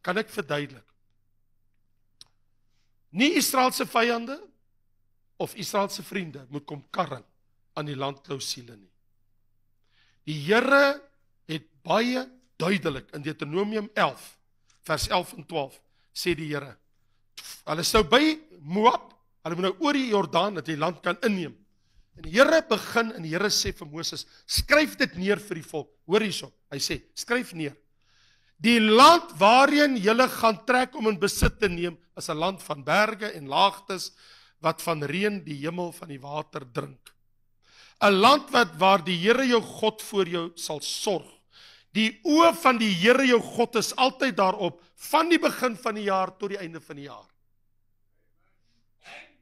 Speaker 2: Kan ek verduidelik? Nie Israelse vyande of Israelse vriende moet kom karring aan die landklousule nie. Die Here het baie duidelik in Deuteronomium 11, vers 11 en 12, sê die Here, hulle is nou by Moab, hulle moet nou oor die Jordaan, dat die land kan inneem. En die Here begin, en die Here sê vir Moses, skryf dit neer vir die volk, hoor hierso, hy sê, skryf neer, die land waarin julle gaan trek om in besit te neem, is 'n land van berge en laagtes, wat van reën die hemel van die water drink. 'n Land waar die Here jou God vir jou sal sorg. Die oë van die Here jou God is altyd daarop, van die begin van die jaar tot die einde van die jaar.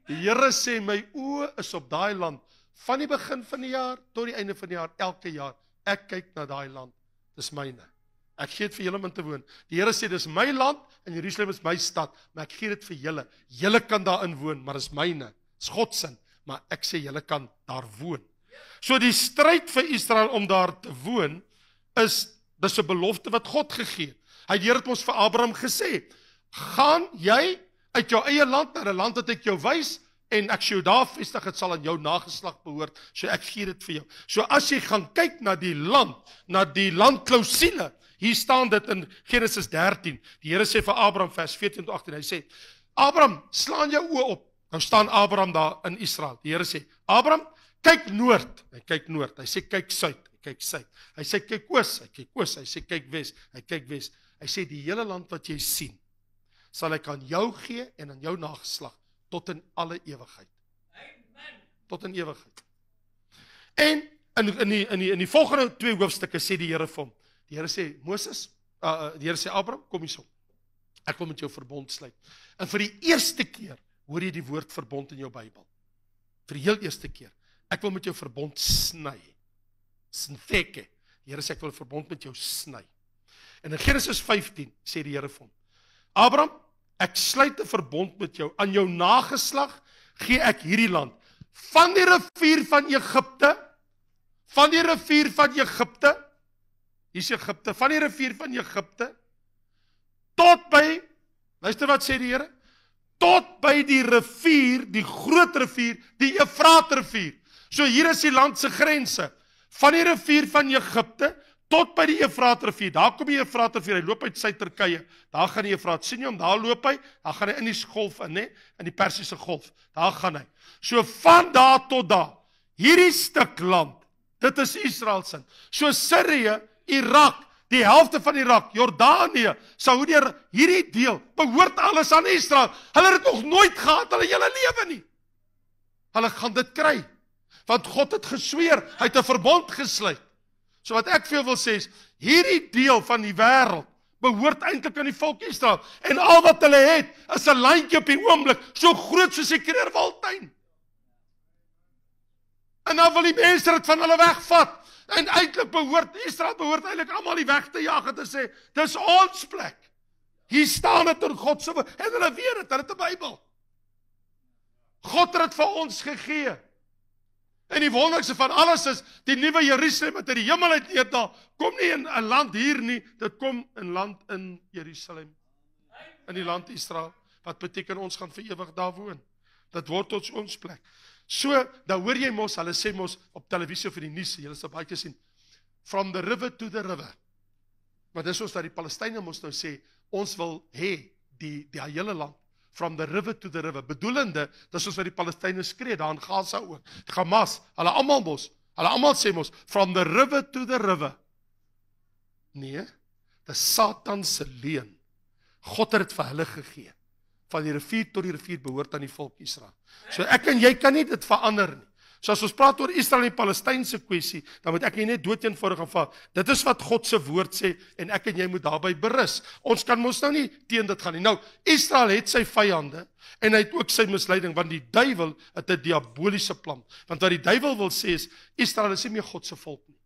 Speaker 2: Die Here sê, my oë is op daai land, van die begin van die jaar tot die einde van die jaar, elke jaar. Ek kyk na daai land, dis myne. Ek gee dit vir julle om in te woon. Die Here sê, dis my land, en Jerusalem is my stad, maar ek gee dit vir julle. Julle kan daarin woon, maar dis myne. Dis God se, maar ek sê, julle kan daar woon. So die stryd vir Israel om daar te woon, dis 'n belofte wat God gegee het. Hy het ons vir Abraham gesê, gaan jy uit jou eie land na 'n land wat ek jou wys, en ek sê jou daar vestig, het sal aan jou nageslag behoort, so ek gee dit vir jou. So as jy gaan kyk na die landklausule, hier staan dit in Genesis 13, die Here sê vir Abraham, vers 14 tot 18, hy sê, Abraham, slaan jou oë op. Nou staan Abraham daar in Israel. Die Here sê, Abraham, kyk noord. Hy kyk noord. Hy sê, kyk suid. Hy kyk suid. Hy sê, kyk oos. Hy kyk oos. Hy sê, kyk wes. Hy kyk wes. Hy sê, die hele land wat jy sien, sal ek aan jou gee en aan jou nageslag, tot in alle ewigheid. Amen. Tot in ewigheid. En in die volgende 2 hoofstukke sê die Here vir hom, die Here sê, Moses, die Here sê, Abraham, kom hier so. Ek wil met jou verbond sluit. En vir die eerste keer hoor jy die woord verbond in jou Bybel. Vir die heel eerste keer. Ek wil met jou verbond sny. Sntheke. Die Here sê, ek wil verbond met jou sny. En in Genesis 15 sê die Here vir hom, Abraham, ek sluit 'n verbond met jou. Aan jou nageslag gee ek hierdie land. Van die rivier van Egipte, hier is Egipte, van die rivier van Egipte, tot by, luister wat sê die Here, tot by die rivier, die groot rivier, die Efraatrivier. So hier is die land se grense, van die rivier van Egipte, tot by die Efraatrivier. Daar kom die Efraatrivier, hy loop uit Suid-Turkye, daar gaan die Efraat, sien jy hom, daar loop hy, daar gaan hy in die golf in, in die Persiese golf, daar gaan hy. So van daar tot daar, hierdie stuk land, dit is Israel se. So Sirië, Irak, die helfte van Irak, Jordanië, Saudi, hierdie deel, behoort alles aan Israel. Hulle het nog nooit gehad, hulle hele lewe nie. Hulle gaan dit kry, want God het gesweer, hy het 'n verbond gesluit. So wat ek vir jou wil sê is, hierdie deel van die wêreld behoort eintlik aan die volk Israel. En al wat hulle het, is 'n lyntjie op die oomblik, so groot soos die Kreerwaldtuin. En dan wil die mense dit van hulle wegvat. En eintlik Israel behoort eintlik almal die weg te jaag en te sê, dis ons plek. Hier staan dit in God se woord, en hulle weet dit, hulle het 'n Bybel. God het dit vir ons gegee. En die wonderlikste van alles is, die nuwe Jerusalem wat uit die hemel uit neerdal, kom nie in 'n land hier nie, dit kom in land in Jerusalem. In die land Israel, wat beteken ons gaan vir ewig daar woon. Dit word ons plek. So, dan hoor jy mos, hulle sê mos op televisie of in die nuus, julle sal baie keer sien, from the river to the river. Maar dis ons dat die Palestynë mos nou sê, ons wil hê die hele land, from the river to the river, bedoelende, dis ons wat die Palestynë skree, daar in Gaza ook, Hamas, hulle almal sê mos, from the river to the river. Nee, dis Satan se leuen. God het dit vir hulle gegee. Van die rivier tot die rivier behoort aan die volk Israel. So ek en jy kan nie dit verander nie. So as ons praat oor Israel en die Palestynse kwessie, dan moet ek nie dood eenvoudig aanvaar. Dit is wat God se woord sê, en ek en jy moet daarby berus. Ons kan mos nou nie teen dit gaan nie. Nou, Israel het sy vyande, en hy het ook sy misleiding, want die duiwel het 'n diaboliese plan. Want wat die duiwel wil sê is, Israel is nie meer God se volk nie.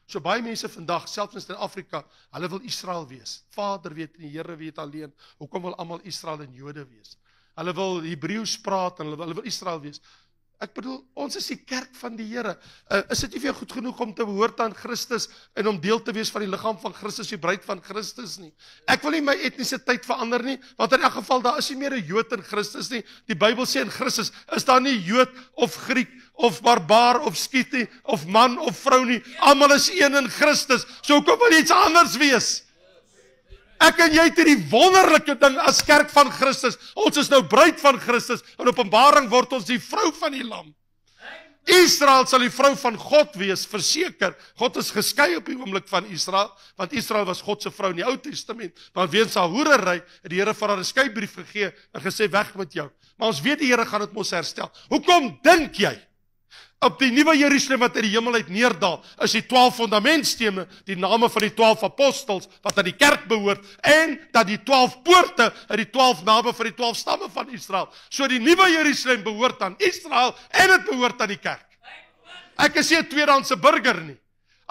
Speaker 2: So baie mense vandag, selfs in Afrika, hulle wil Israel wees. Vader weet en die Here weet alleen. Hoekom wil almal Israel en Jode wees? Hulle wil Hebreëus praat en hulle wil Israel wees. Ek bedoel, ons is die kerk van die Here. Is dit nie vir jou goed genoeg om te behoort aan Christus en om deel te wees van die liggaam van Christus, die bruid van Christus nie? Ek wil nie my etnisiteit verander nie, want in elk geval daar is nie meer 'n Jood in Christus nie. Die Bybel sê in Christus is daar nie Jood of Griek of barbaar of skiet nie, of man of vrou nie. Almal is een in Christus. So hoekom wil jy iets anders wees? Ek en jy het hierdie wonderlike ding as kerk van Christus. Ons is nou bruid van Christus. In Openbaring word ons die vrou van die lam. Israel sal die vrou van God wees, verseker. God is geskei op die oomblik van Israel, want Israel was God se vrou in die Ou Testament. Maar weens haar hoerery het die Here vir haar 'n skeibrief gegee en gesê weg met jou. Maar ons weet die Here gaan dit mos herstel. Hoekom dink jy? Op die nuwe Jerusalem wat uit die hemel uit neerdal, is die 12 fondamentstene, die name van die 12 apostels, wat aan die kerk behoort, en dat die 12 poorte, die 12 name van die 12 stamme van Israel. So die nuwe Jerusalem behoort aan Israel, en het behoort aan die kerk. Ek is nie 'n tweedehandse burger nie.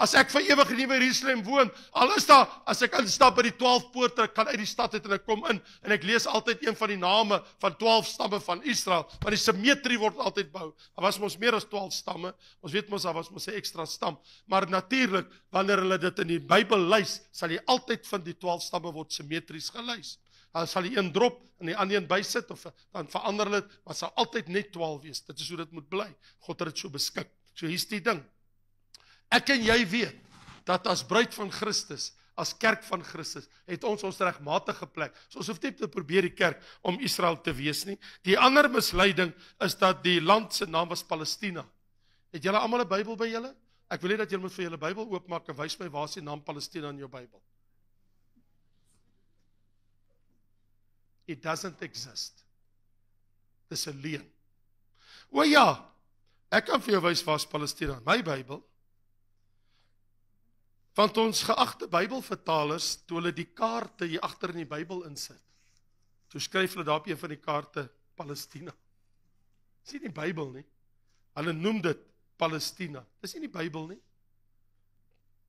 Speaker 2: As ek vir ewig in die nuwe Jerusalem woon, al is daar, as ek instap by die 12 poorte, ek kan uit die stad uit en ek kom in, en ek lees altyd een van die name van 12 stamme van Israel, want die simmetrie word altyd bou. Daar was mos meer as 12 stamme, ons weet mos, daar was mos 'n ekstra stam, maar natuurlik, wanneer hulle dit in die Bybel lys, sal jy altyd vind die 12 stamme word simmetries gelys. Dan sal die een drop en die ander een bysit, of dan verander hulle dit, maar sal altyd net 12 wees. Dit is hoe dit moet bly. God het dit so beskik. So hier's die ding. Ek en jy weet, dat as bruid van Christus, as kerk van Christus, het ons regmatige plek. So ons hoef nie te probeer die kerk om Israel te wees nie. Die ander misleiding is dat die land se naam was Palestina. Het julle almal 'n Bybel by julle? Ek wil hê dat julle moet vir julle Bybel oopmaak en wys my waar is die naam Palestina in jou Bybel. It doesn't exist. Dis 'n leuen. O ja, ek kan vir jou wys waar is Palestina in my Bybel. Want ons geagte Bybelvertalers, toe hulle die kaarte hier agter in die Bybel insit, toe skryf hulle daar op een van die kaarte Palestina. Dis nie die Bybel nie. Hulle noem dit Palestina. Dis nie die Bybel nie.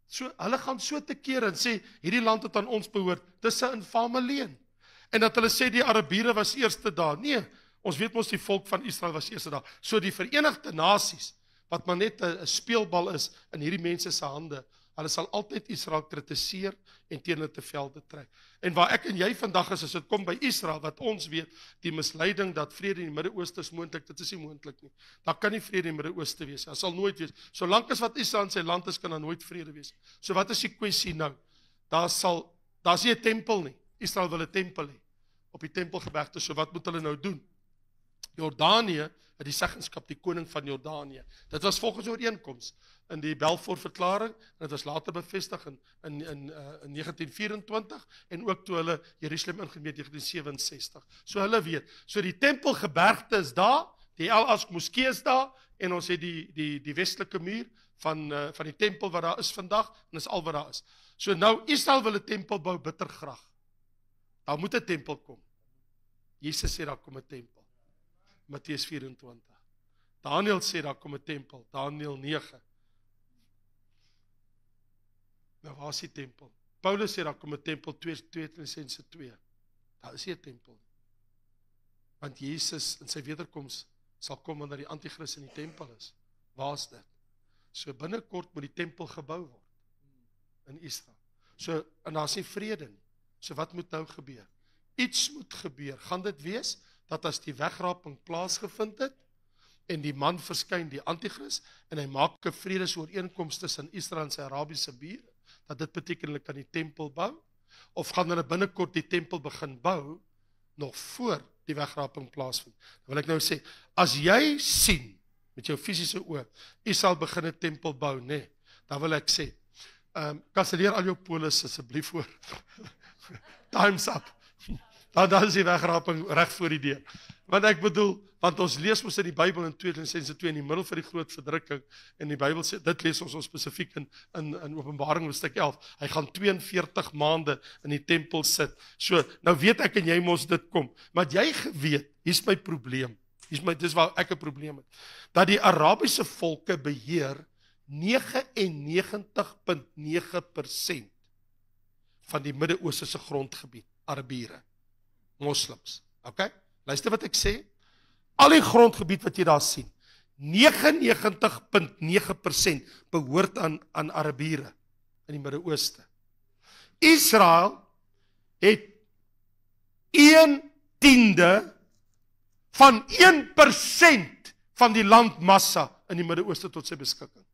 Speaker 2: So, hulle gaan so te keer en sê, hierdie land het aan ons behoort. Dis 'n infame leuen. En dat hulle sê die Arabiere was eerste daar. Nee, ons weet mos die volk van Israel was eerste daar. So die Verenigde Nasies, wat maar net 'n speelbal is in hierdie mense se hande, hulle sal altyd Israel kritiseer en teen hulle te velde trek. En waar ek en jy vandag is, as dit kom by Israel, wat ons weet, die misleiding dat vrede in die Midde-Ooste is moontlik, dit is nie moontlik nie. Daar kan nie vrede in die Midde-Ooste wees. Daar sal nooit wees. Solank as wat Israel in sy land is, kan daar nooit vrede wees. So wat is die kwessie nou? Daar's nie 'n tempel nie. Israel wil 'n tempel hê op die tempelgebergte. So wat moet hulle nou doen? Jordanië het die seggenskap, die koning van Jordanië. Dit was volgens ooreenkoms in die Balfour-verklaring, en dit was later bevestig in 1924, en ook toe hulle Jerusalem ingeneem het in 1967. So hulle weet, so die tempelgebergte is daar, die El Aqsa moskee is daar, en ons het die westelike muur van die tempel wat daar is vandag, en dis al wat daar is. So nou, Israel wil 'n tempel bou bittergraag. Daar moet 'n tempel kom. Jesus sê daar kom 'n tempel. Matteus 24. Daniël sê daar kom 'n tempel. Daniël 9. Nou waar is die tempel? Paulus sê daar kom 'n tempel, 2 Tessalonisense 2. Daar is nie 'n tempel nie. Want Jesus in sy wederkoms sal kom wanneer die anti-kris in die tempel is. Waar is dit? So binnekort moet die tempel gebou word in Israel. So, en daar is nie vrede nie. So wat moet nou gebeur? Iets moet gebeur. Gaan dit wees dat as die wegraping plaasgevind het en die man verskyn, die anti-kris, en hy maak 'n vredesooreenkoms tussen Israel en sy Arabiese bure, dat dit beteken hulle kan die tempel bou, of gaan hulle binnekort die tempel begin bou nog voor die wegraping plaasvind? Dan wil ek nou sê, as jy sien met jou fisiese oë, Israel begin 'n tempel bou, nee, dan wil ek sê, kanselleer al jou polis asseblief voor. Time's up. Dan is die wegraping reg voor die deur. Want ek bedoel, want ons lees mos in die Bybel in 2 Tessalonisense 2 in die middel van die groot verdrukking, en die Bybel sê, dit lees ons spesifiek in Openbaring hoofstuk 11, hy gaan 42 maande in die tempel sit. So, nou weet ek en jy mos dit kom, maar jy geweet, hier's my probleem, dis waar ek 'n probleem het, dat die Arabiese volke beheer 99.9% van die Midde-Oosterse grondgebied, Arabiere, moslims, okay? Luister wat ek sê, al die grondgebied wat jy daar sien, 99.9% behoort aan Arabiere in die Midde-Ooste. Israel het 1/10 van 1% van die landmassa in die Midde-Ooste tot sy beskikking.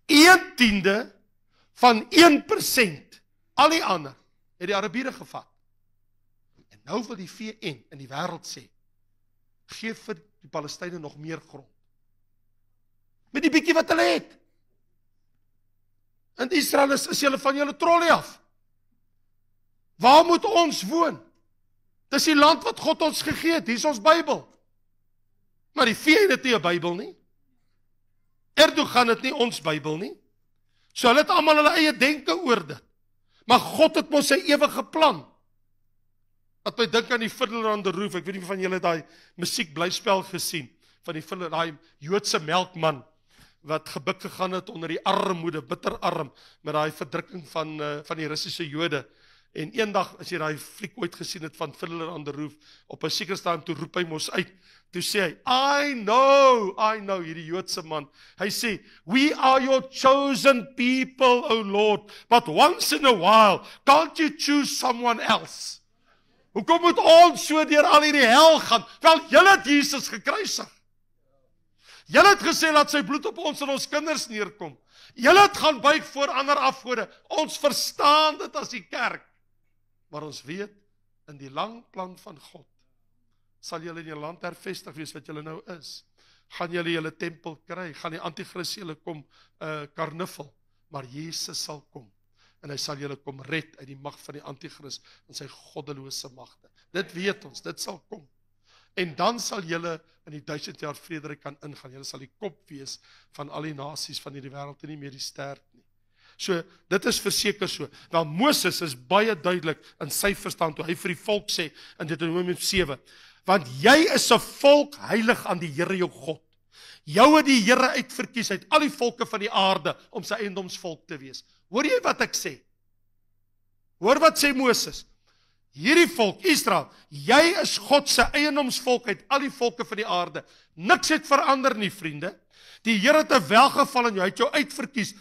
Speaker 2: 1/10 van 1%, al die ander, het die Arabiere gevat. En nou wil die VN in die wêreld sê, gee vir die Palestynë nog meer grond. Met die bietjie wat hulle het. En Israel is julle van julle trolley af. Waar moet ons woon? Dis die land wat God ons gegee het, hier is ons Bybel. Maar die VN het nie 'n Bybel nie. Erdogan het nie ons Bybel nie. So hulle het almal hulle eie denke oor dit. Maar God het mos sy ewige plan. Wat my dink aan die Fiddler on the Roof, ek weet nie van julle daai musiekblyspel gesien, van die Fiddler, daai Joodse melkman, wat gebuk gegaan het onder die armoede, bitter arm, met daai verdrukking van die Russiese Jode, En eendag, as jy daai fliek ooit gesien het van Fiddler on the Roof, op 'n sekere stadium toe roep hy mos uit, toe sê hy, I know, hierdie Joodse man, hy sê, we are your chosen people, O Lord, but once in a while, can't you choose someone else? Hoekom moet ons so deur al hierdie hel gaan? Wel, julle het Jesus gekruisig. Julle het gesê, laat sy bloed op ons en ons kinders neerkom. Julle het gaan buig voor ander afgode. Ons verstaan dit as die kerk. Maar ons weet, in die lang plan van God, sal julle in julle land hervestig wees wat julle nou is. Gaan julle julle tempel kry, gaan die anti-kris julle kom karnival, maar Jesus sal kom. En hy sal julle kom red uit die mag van die anti-kris en sy goddelose magte. Dit weet ons, dit sal kom. En dan sal julle in die 1000 jaar vrederyk kan ingaan. Julle sal die kop wees van al die nasies van hierdie wêreld en nie meer die stert nie. So, dit is verseker so. Wel, Moses is baie duidelik in sy verstand toe hy vir die volk sê in Deuteronomium 7, want jy is 'n volk heilig aan die Here jou God. Jou het die Here uitverkies uit al die volke van die aarde om sy eiendomsvolk te wees. Hoor jy wat ek sê? Hoor wat sê Moses? Hierdie volk, Israel, jy is God se eiendomsvolk uit al die volke van die aarde. Niks het verander nie, vriende. Die Here het 'n welgeval in jou, hy het jou uitverkies.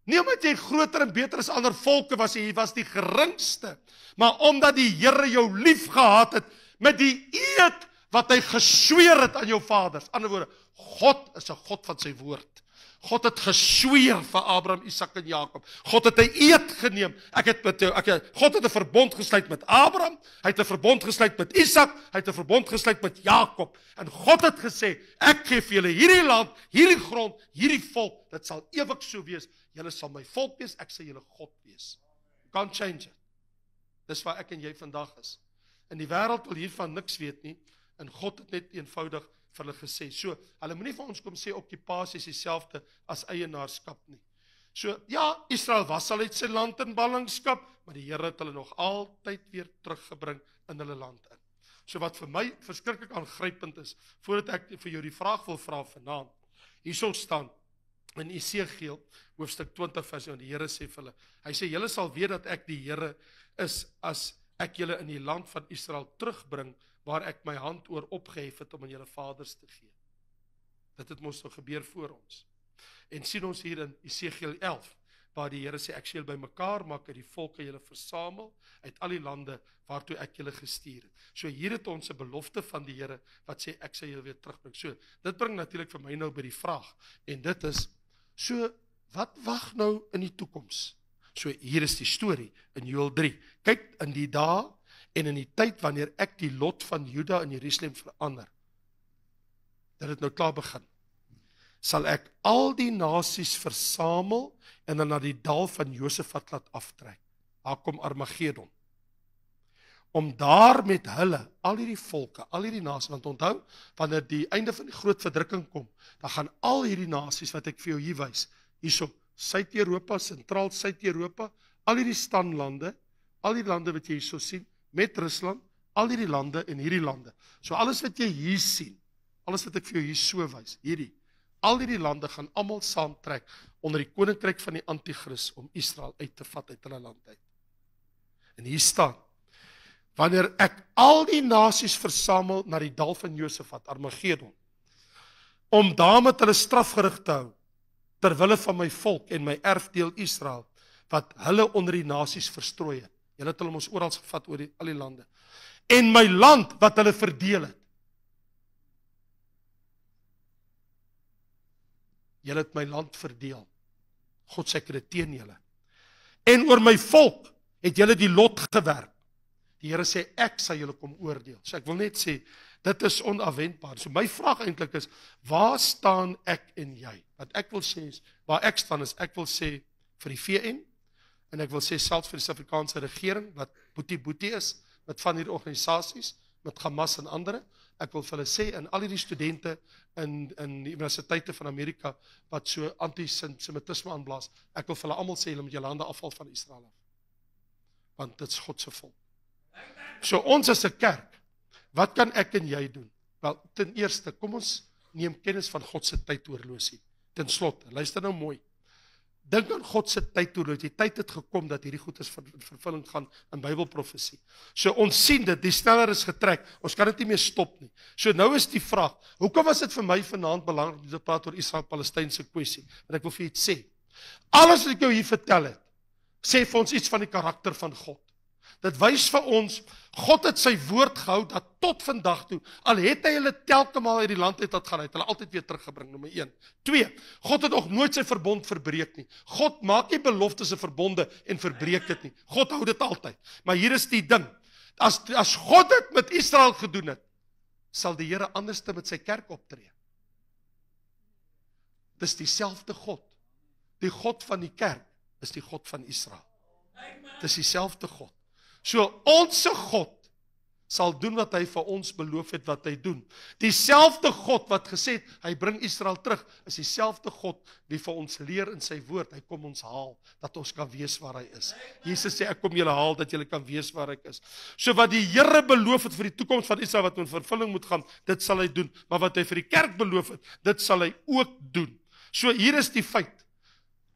Speaker 2: Nie omdat jy groter en beter as ander volke was, jy was die geringste, maar omdat die Here jou lief gehad het met die eed wat hy gesweer het aan jou vaders. Ander woorde, God is 'n God van sy woord. God het gesweer vir Abraham, Isak en Jakob. God het 'n eed geneem. God het 'n verbond gesluit met Abraham, hy het 'n verbond gesluit met Isak, hy het 'n verbond gesluit met Jakob. En God het gesê, ek gee vir julle hierdie land, hierdie grond, hierdie volk, dit sal ewig so wees. Julle sal my volk wees, ek sal julle God wees. You can't change it. Dis waar ek en jy vandag is. In die wêreld wil hiervan niks weet nie, en God het net eenvoudig vir hulle gesê. So, hulle moenie vir ons kom sê okkupasie is dieselfde as eienaarskap nie. So, ja, Israel was al uit sy land in ballingskap, maar die Here het hulle nog altyd weer teruggebring in hulle land in. So wat vir my verskriklik aangrypend is, voordat ek vir jou die vraag wil vra vanaand, hierso staan in Esegiel hoofstuk 20 vers 1, die Here sê vir hulle, hy sê, julle sal weet dat ek die Here is as ek julle in die land van Israel terugbring, waar ek my hand oor opgehef het om aan julle vaders te gee. Dit het mos nou gebeur voor ons. En sien ons hier in Esegiel 11, waar die Here sê, ek sal julle bymekaar maak uit die volke julle versamel, uit al die lande waartoe ek julle gestuur het. So hier het ons 'n belofte van die Here, wat sê, ek sal julle weer terugbring. So, dit bring natuurlik vir my nou by die vraag, en dit is, so, wat wag nou in die toekoms? So, hier is die storie, in Joël 3. Kyk, in die dae, en in die tyd wanneer ek die lot van Juda en Jerusalem verander, dat het nou klaar begin, sal ek al die nasies versamel en dan na die dal van Josafat laat aftrek. Daar kom Armageddon. Om daar met hulle, al hierdie volke, al hierdie nasies, want onthou, wanneer die einde van die groot verdrukking kom, dan gaan al hierdie nasies wat ek vir jou hier wys, hierso, Suid-Europa, Sentraal Suid-Europa, al hierdie standlande, al die lande wat jy hierso sien, met Rusland, al hierdie lande en hierdie lande. So alles wat jy hier sien, alles wat ek vir jou hier so wys, hierdie, al hierdie lande gaan almal saamtrek onder die koninkryk van die anti-kris om Israel uit te vat uit hulle land uit. En hier staan, wanneer ek al die nasies versamel na die dal van Josafat, Armageddon, om daar met hulle strafgerig te hou, terwille van my volk en my erfdeel Israel, wat hulle onder die nasies verstrooi het. Julle het hulle ons oral gevat oor al die lande. En my land wat hulle verdeel het. Julle het my land verdeel. God sê ek het dit teen julle. En oor my volk het julle die lot gewerp. Die Here sê ek sal julle kom oordeel. So ek wil net sê, dit is onafwendbaar. So my vraag eintlik is, waar staan ek en jy? Wat ek wil sê is, waar ek staan is, ek wil sê vir die VN, en ek wil sê selfs vir die Suid-Afrikaanse regering, wat boetie is, met van hierdie organisasies, met Hamas en ander, ek wil vir hulle sê, en al hierdie studente in die universiteite van Amerika, wat so antisemitisme aanblaas, ek wil vir hulle almal sê, julle moet julle hande afval van Israel af. Want dit is God se volk. So ons as 'n kerk, wat kan ek en jy doen? Wel, ten eerste, kom ons neem kennis van God se tydhorlosie. Ten slotte, luister nou mooi. Dink aan God se tyd toe, die tyd het gekom dat hierdie goed is vervulling gaan in Bybelprofesie. So ons sien dit, die sneller is getrek, ons kan dit nie meer stop nie. So nou is die vraag, hoekom was dit vir my vanaand belangrik om te praat oor Israel-Palestynse kwessie? En ek wil vir iets sê. Alles wat ek jou hier vertel het, sê vir ons iets van die karakter van God. Dit wys vir ons, God het sy woord gehou, dat tot vandag toe, al het hy hulle telke maal uit die land uit gaan, het hulle altyd weer teruggebring, nommer 1. 2, God het nog nooit sy verbond verbreek nie. God maak nie beloftes en verbonde en verbreek dit nie. God hou dit altyd. Maar hier is die ding, as God dit met Israel gedoen het, sal die Here anders met sy kerk optree. Dis dieselfde God. Die God van die kerk is die God van Israel. Dis dieselfde God. So ons God sal doen wat hy vir ons beloof het wat hy doen. Dieselfde God wat gesê het, hy bring Israel terug, is dieselfde God wie vir ons leer in sy woord, hy kom ons haal, dat ons kan wees waar hy is. Jesus sê, ek kom julle haal, dat julle kan wees waar ek is. So wat die Here beloof het vir die toekoms van Israel, wat in vervulling moet gaan, dit sal hy doen. Maar wat hy vir die kerk beloof het, dit sal hy ook doen. So hier is die feit.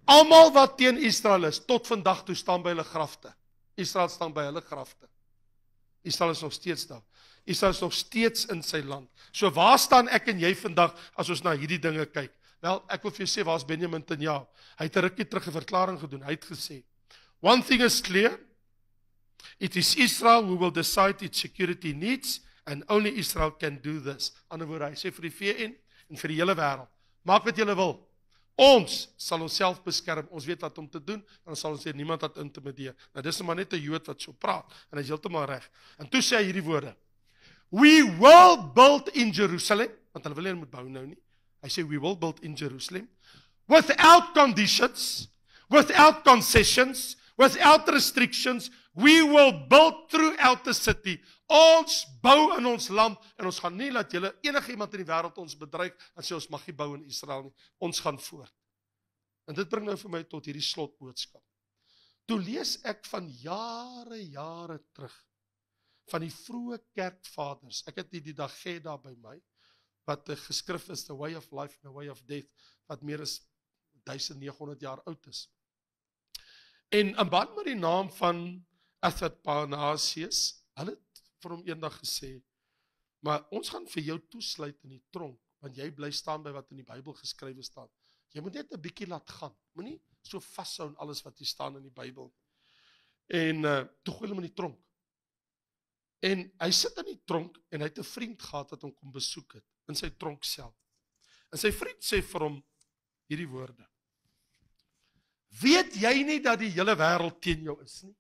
Speaker 2: Almal wat teen Israel is, tot vandag toe staan by hulle grafte. Israel staan by hulle grafte. Israel is nog steeds daar. Israel is nog steeds in sy land. So waar staan ek en jy vandag as ons na hierdie dinge kyk? Wel, ek wil vir jou sê, waar is Benjamin Netanyahu? Hy het 'n rukkie terug 'n verklaring gedoen. Hy het gesê, one thing is clear, it is Israel who will decide its security needs, and only Israel can do this. Ander woorde, hy sê vir die VN en vir die hele wêreld, maak wat julle wil. Ons sal onsself beskerm, ons weet wat om te doen, en dan sal ons niemand wat intimideer. Nou dis maar net 'n Jood wat so praat, en hy is heeltemal reg. En toe sê hy hierdie woorde, we will build in Jerusalem, want hulle wil nie moet bou nou nie. Hy sê, we will build in Jerusalem, without conditions, without concessions, without restrictions, we will build throughout the city. Ons bou in ons land, en ons gaan nie laat julle enige iemand in die wêreld ons bedreig, en sê ons mag nie bou in Israel nie, ons gaan voort. En dit bring nou vir my tot hierdie slotboodskap. Toe lees ek van jare terug, van die vroeë kerkvaders, ek het die Dagé daar by my, wat geskrif is, The Way of Life and the Way of Death, wat meer as 1900 jaar oud is. En in band met die naam van Athanasius, hulle het vir hom eendag gesê, maar ons gaan vir jou toesluit in die tronk, want jy bly staan by wat in die Bybel geskrywe staan. Jy moet net 'n bietjie laat gaan, moenie so vashou aan alles wat hier staan in die Bybel. En toe gooi hulle hom in die tronk. En hy sit in die tronk, en hy het 'n vriend gehad wat hom kom besoek het, in sy tronksel. En sy vriend sê vir hom hierdie woorde, weet jy nie dat die hele wêreld teen jou is nie?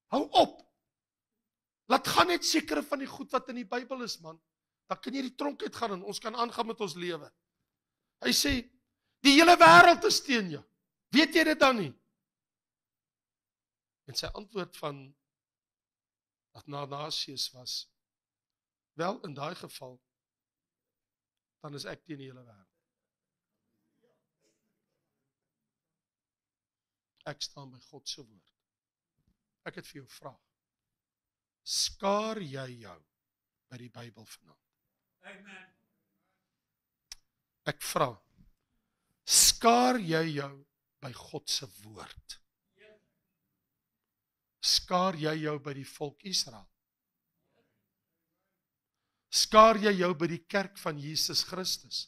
Speaker 2: Hou op! Laat gaan net sekere van die goed wat in die Bybel is, man. Dan kan jy die tronk uitgaan en ons kan aangaan met ons lewe. Hy sê, die hele wêreld is teen jou. Weet jy dit dan nie? En sy antwoord van Athanasius was, wel, in daai geval, dan is ek teen die hele wêreld. Ek staan by God se woord. Ek het vir jou vraag. Skaar jy jou by die Bybel vanaand? Amen. Ek vra, skaar jy jou by God se woord? Skaar jy jou by die volk Israel? Skaar jy jou by die kerk van Jesus Christus?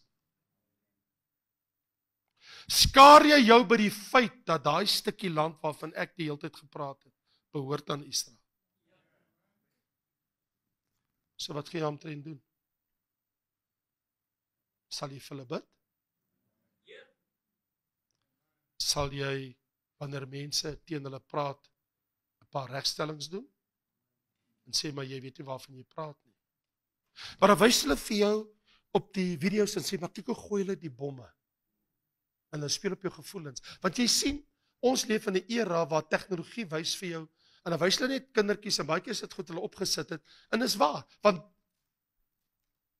Speaker 2: Skaar jy jou by die feit dat daai stukkie land waarvan ek die hele tyd gepraat het, behoort aan Israel? So wat gaan jy omtrent doen? Sal jy vir hulle bid? Sal jy, wanneer mense teen hulle praat, 'n paar regstellings doen? En sê, maar jy weet nie waarvan jy praat nie. Maar dan wys hulle vir jou op die video's en sê, maar kyk hoe gooi hulle die bomme. En hulle speel op jou gevoelens. Want jy sien, ons leef in 'n era waar tegnologie wys vir jou, en dan wys hulle net kindertjies, en baie keer is dit goed hulle opgesit het, en is waar, want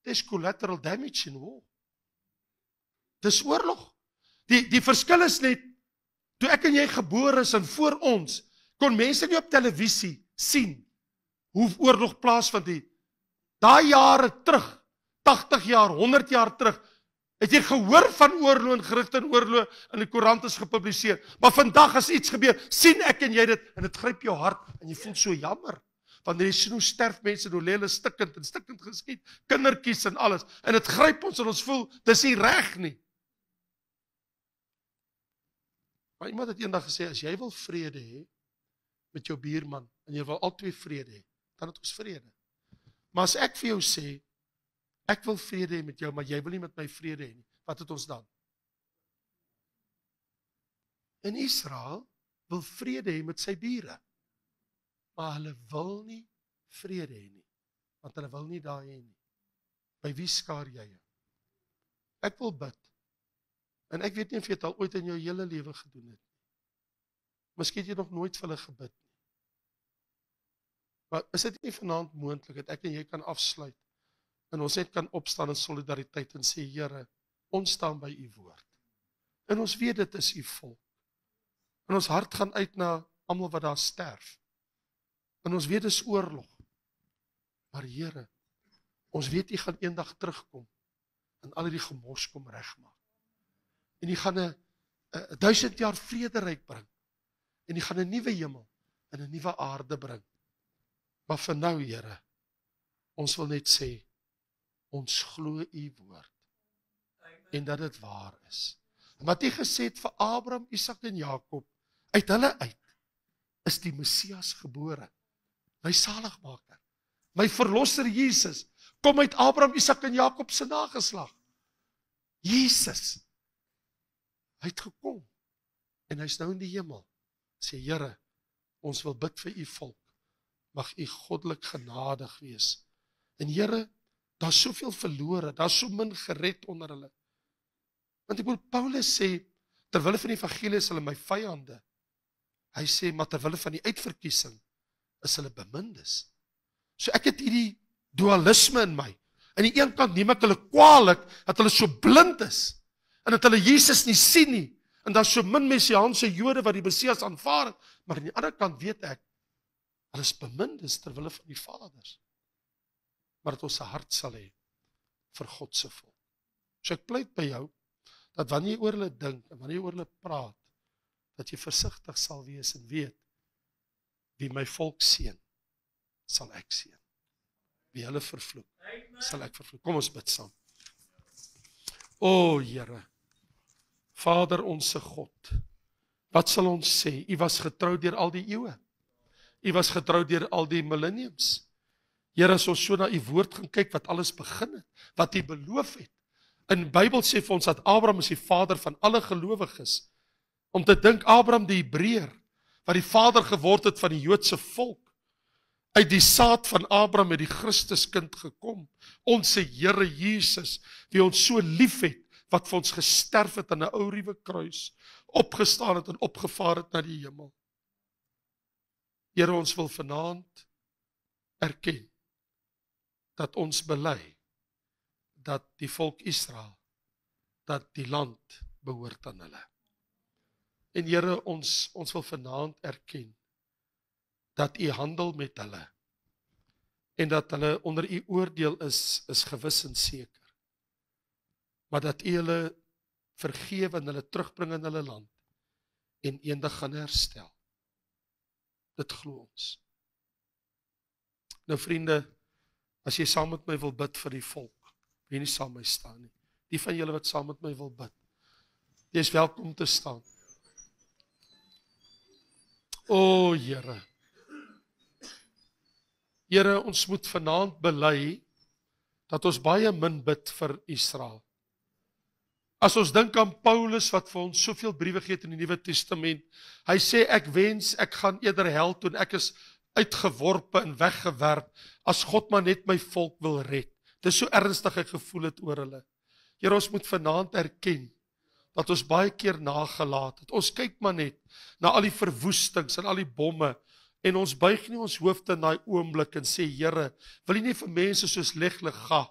Speaker 2: there's collateral damage in war. Dis oorlog. Die verskil is net, toe ek en jy gebore is en voor ons, kon mense nie op televisie sien hoe oorlog plaasvind. Daai jare terug, 80 jaar, 100 jaar terug, Het jy gehoor van oorlog en gerugte en oorlog in die koerant is gepubliseer? Maar vandag as iets gebeur, sien ek en jy dit, en dit gryp jou hart, en jy voel so jammer. Wanneer jy sien hoe sterf mense, hoe lê hulle stikkend geskiet, kindertjies en alles, en dit gryp ons en ons voel, dis nie reg nie. Maar iemand het eendag gesê, as jy wil vrede hê met jou buurman, en jy wil albei vrede hê, dan het ons vrede. Maar as ek vir jou sê, ek wil vrede hê met jou, maar jy wil nie met my vrede hê nie, wat het ons dan? En Israel wil vrede hê met sy bure, maar hulle wil nie vrede hê nie, want hulle wil nie daar hê nie. By wie skaar jy jou? Ek wil bid, en ek weet nie of jy dit al ooit in jou hele lewe gedoen het. Miskien het jy nog nooit vir hulle gebid nie. Maar is dit nie vanaand moontlik dat ek en jy kan afsluit, en ons net kan opstaan in solidariteit en sê, Here, ons staan by u woord. En ons weet dit is u volk. En ons hart gaan uit na almal wat daar sterf. En ons weet dis oorlog. Maar Here, ons weet u gaan eendag terugkom en al die gemors kom regmaak. En u gaan 'n 1000 jaar vrederyk bring. En u gaan 'n nuwe hemel en 'n nuwe aarde bring. Maar vir nou, Here, ons wil net sê, ons glo u woord. En dat dit waar is. En wat u gesê het vir Abraham, Isak en Jakob, uit hulle uit is die Messias gebore. My saligmaker, my verlosser Jesus, kom uit Abraham, Isak en Jakob se nageslag. Jesus, hy het gekom, en hy's nou in die hemel. Sê, Here, ons wil bid vir u volk, mag u goddelik genadig wees. En Here, daar is soveel verlore, daar is so min gered onder hulle. Want ek bedoel, Paulus sê, terwille van die evangelie is hulle my vyande. Hy sê, maar terwille van die uitverkiesing, is hulle bemindes. So ek het hierdie dualisme in my. Aan die een kant neem ek hulle kwaadlik, dat hulle so blind is, en dat hulle Jesus nie sien nie, en daar is so min messiaanse Jode wat die Messias aanvaar het, maar aan die ander kant weet ek, hulle is bemindes terwille van die vaders. Maar dat ons 'n hart sal hê vir God se volk. So ek pleit by jou, dat wanneer jy oor hulle dink, en wanneer jy oor hulle praat, dat jy versigtig sal wees en weet, wie my volk seën, sal ek seën. Wie hulle vervloek, sal ek vervloek. Kom ons bid saam. O Here, Vader onse God, wat sal ons sê? U was getrou deur al die eeue. U was getrou deur al die millenniums. Here, as ons so na u woord gaan kyk, wat alles begin het, wat u beloof het. In die Bybel sê vir ons dat Abraham is die vader van alle gelowiges. Om te dink Abraham die Hebreër, wat die vader geword het van die Joodse volk. Uit die saad van Abraham het die Christuskind gekom. Onse Here Jesus, wie ons so lief het, wat vir ons gesterf het aan 'n ou ruwe kruis, opgestaan het en opgevaar het na die hemel. Here, ons wil vanaand erken, dat ons bely, dat die volk Israel, dat die land behoort aan hulle. En Here, ons wil vanaand erken, dat u handel met hulle, en dat hulle onder u oordeel is gewis en seker. Maar dat u hulle vergewe en hulle terugbring in hulle land, en eendag gaan herstel. Dit glo ons. Nou vriende, as jy saam met my wil bid vir die volk, wie nie saam met my staan nie, die van julle wat saam met my wil bid, jy is welkom te staan. O Here, Here, ons moet vanaand bely, dat ons baie min bid vir Israel. As ons dink aan Paulus, wat vir ons soveel briewe gee in die Nuwe Testament, hy sê, ek wens, ek gaan eerder hel toe, en ek is uitgeworpe en weggewerp, as God maar net my volk wil red. Dit is so ernstig ek gevoel het oor hulle. Here, ons moet vanaand erken, dat ons baie keer nagelaat het. Ons kyk maar net, na al die verwoestings, en al die bomme, En ons buig nie ons hoofde in daai oomblik en sê, Here, wil U nie vir mense soos Lech Lecha,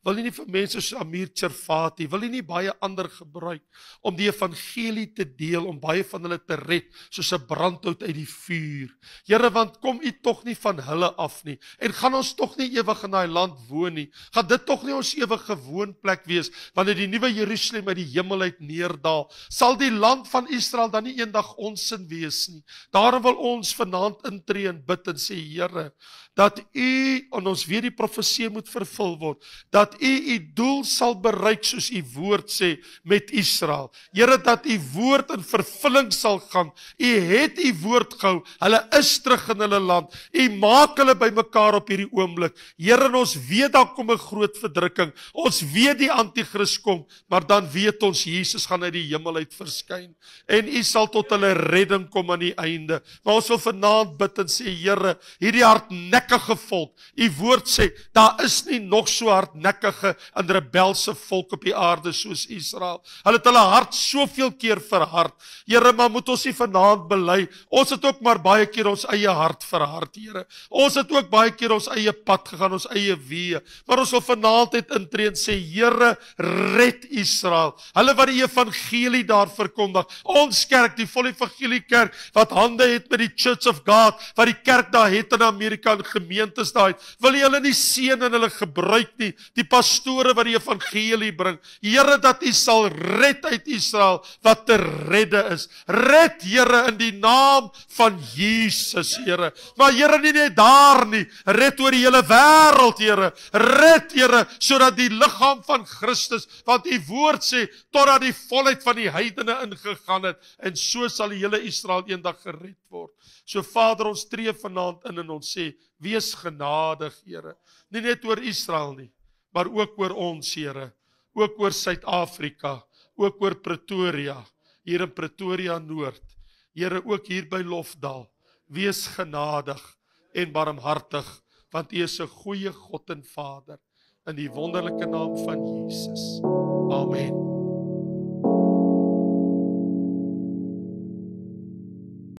Speaker 2: wil U nie vir mense soos Amir Tsarfati, wil U nie baie ander gebruik om die evangelie te deel, om baie van hulle te red, soos 'n brandhout uit die vuur. Here, want kom U tog nie van hulle af nie, en gaan ons tog nie ewig in daai land woon nie, gaan dit tog nie ons ewige woonplek wees, wanneer die nuwe Jerusalem uit die hemel uit neerdal, sal die land van Israel dan nie eendag ons sin wees nie. Daarom wil ons vanaand intree en bid en sê, Here, dat U, en ons weet die profesie moet vervul word, dat U doel sal bereik soos U woord sê met Israel. Here, dat U woord in vervulling sal gaan. U het U woord gehou, hulle is terug in hulle land. U maak hulle bymekaar op hierdie oomblik. Here, en ons weet daar kom 'n groot verdrukking. Ons weet die anti-kris kom, maar dan weet ons Jesus gaan uit die hemel uit verskyn. En U sal tot hulle redding kom aan die einde. Maar ons wil vanaand bid en sê, Here, hierdie hardnekkige volk, U woord sê, daar is nie nog so hardnekkige en rebelse volk op die aarde soos Israel. Hulle het hulle hart soveel keer verhard. Here, maar moet ons nie vanaand bely, ons het ook maar baie keer ons eie hart verhard, Here. Ons het ook baie keer ons eie pad gegaan, ons eie weë. Maar ons wil vanaand net intree en sê, Here, red Israel. Hulle wat die evangelie daar verkondig. Ons kerk, die volle evangelie kerk, wat hande het met die Church of God, wat die kerk daar het in Amerika en gemeentes daar het, wil U hulle nie seën en hulle gebruik nie, die pastore wat die evangelie bring. Here, dat U sal red uit Israel, wat te redde is. Red, Here, in die naam van Jesus, Here. Maar Here, nie net daar nie, red oor die hele wêreld, Here. Red, Here, sodat die liggaam van Christus, want U woord sê, totdat die volheid van die heidene ingegaan het, en so sal die hele Israel eendag gered word. So Vader, ons tree vanaand in en ons sê, wees genadig, Here. Nie net oor Israel nie, maar ook oor ons, Here. Ook oor Suid-Afrika, ook oor Pretoria, hier in Pretoria Noord. Here, ook hier by Lofdal. Wees genadig en barmhartig, want U is 'n goeie God en Vader. In die wonderlike naam van Jesus. Amen.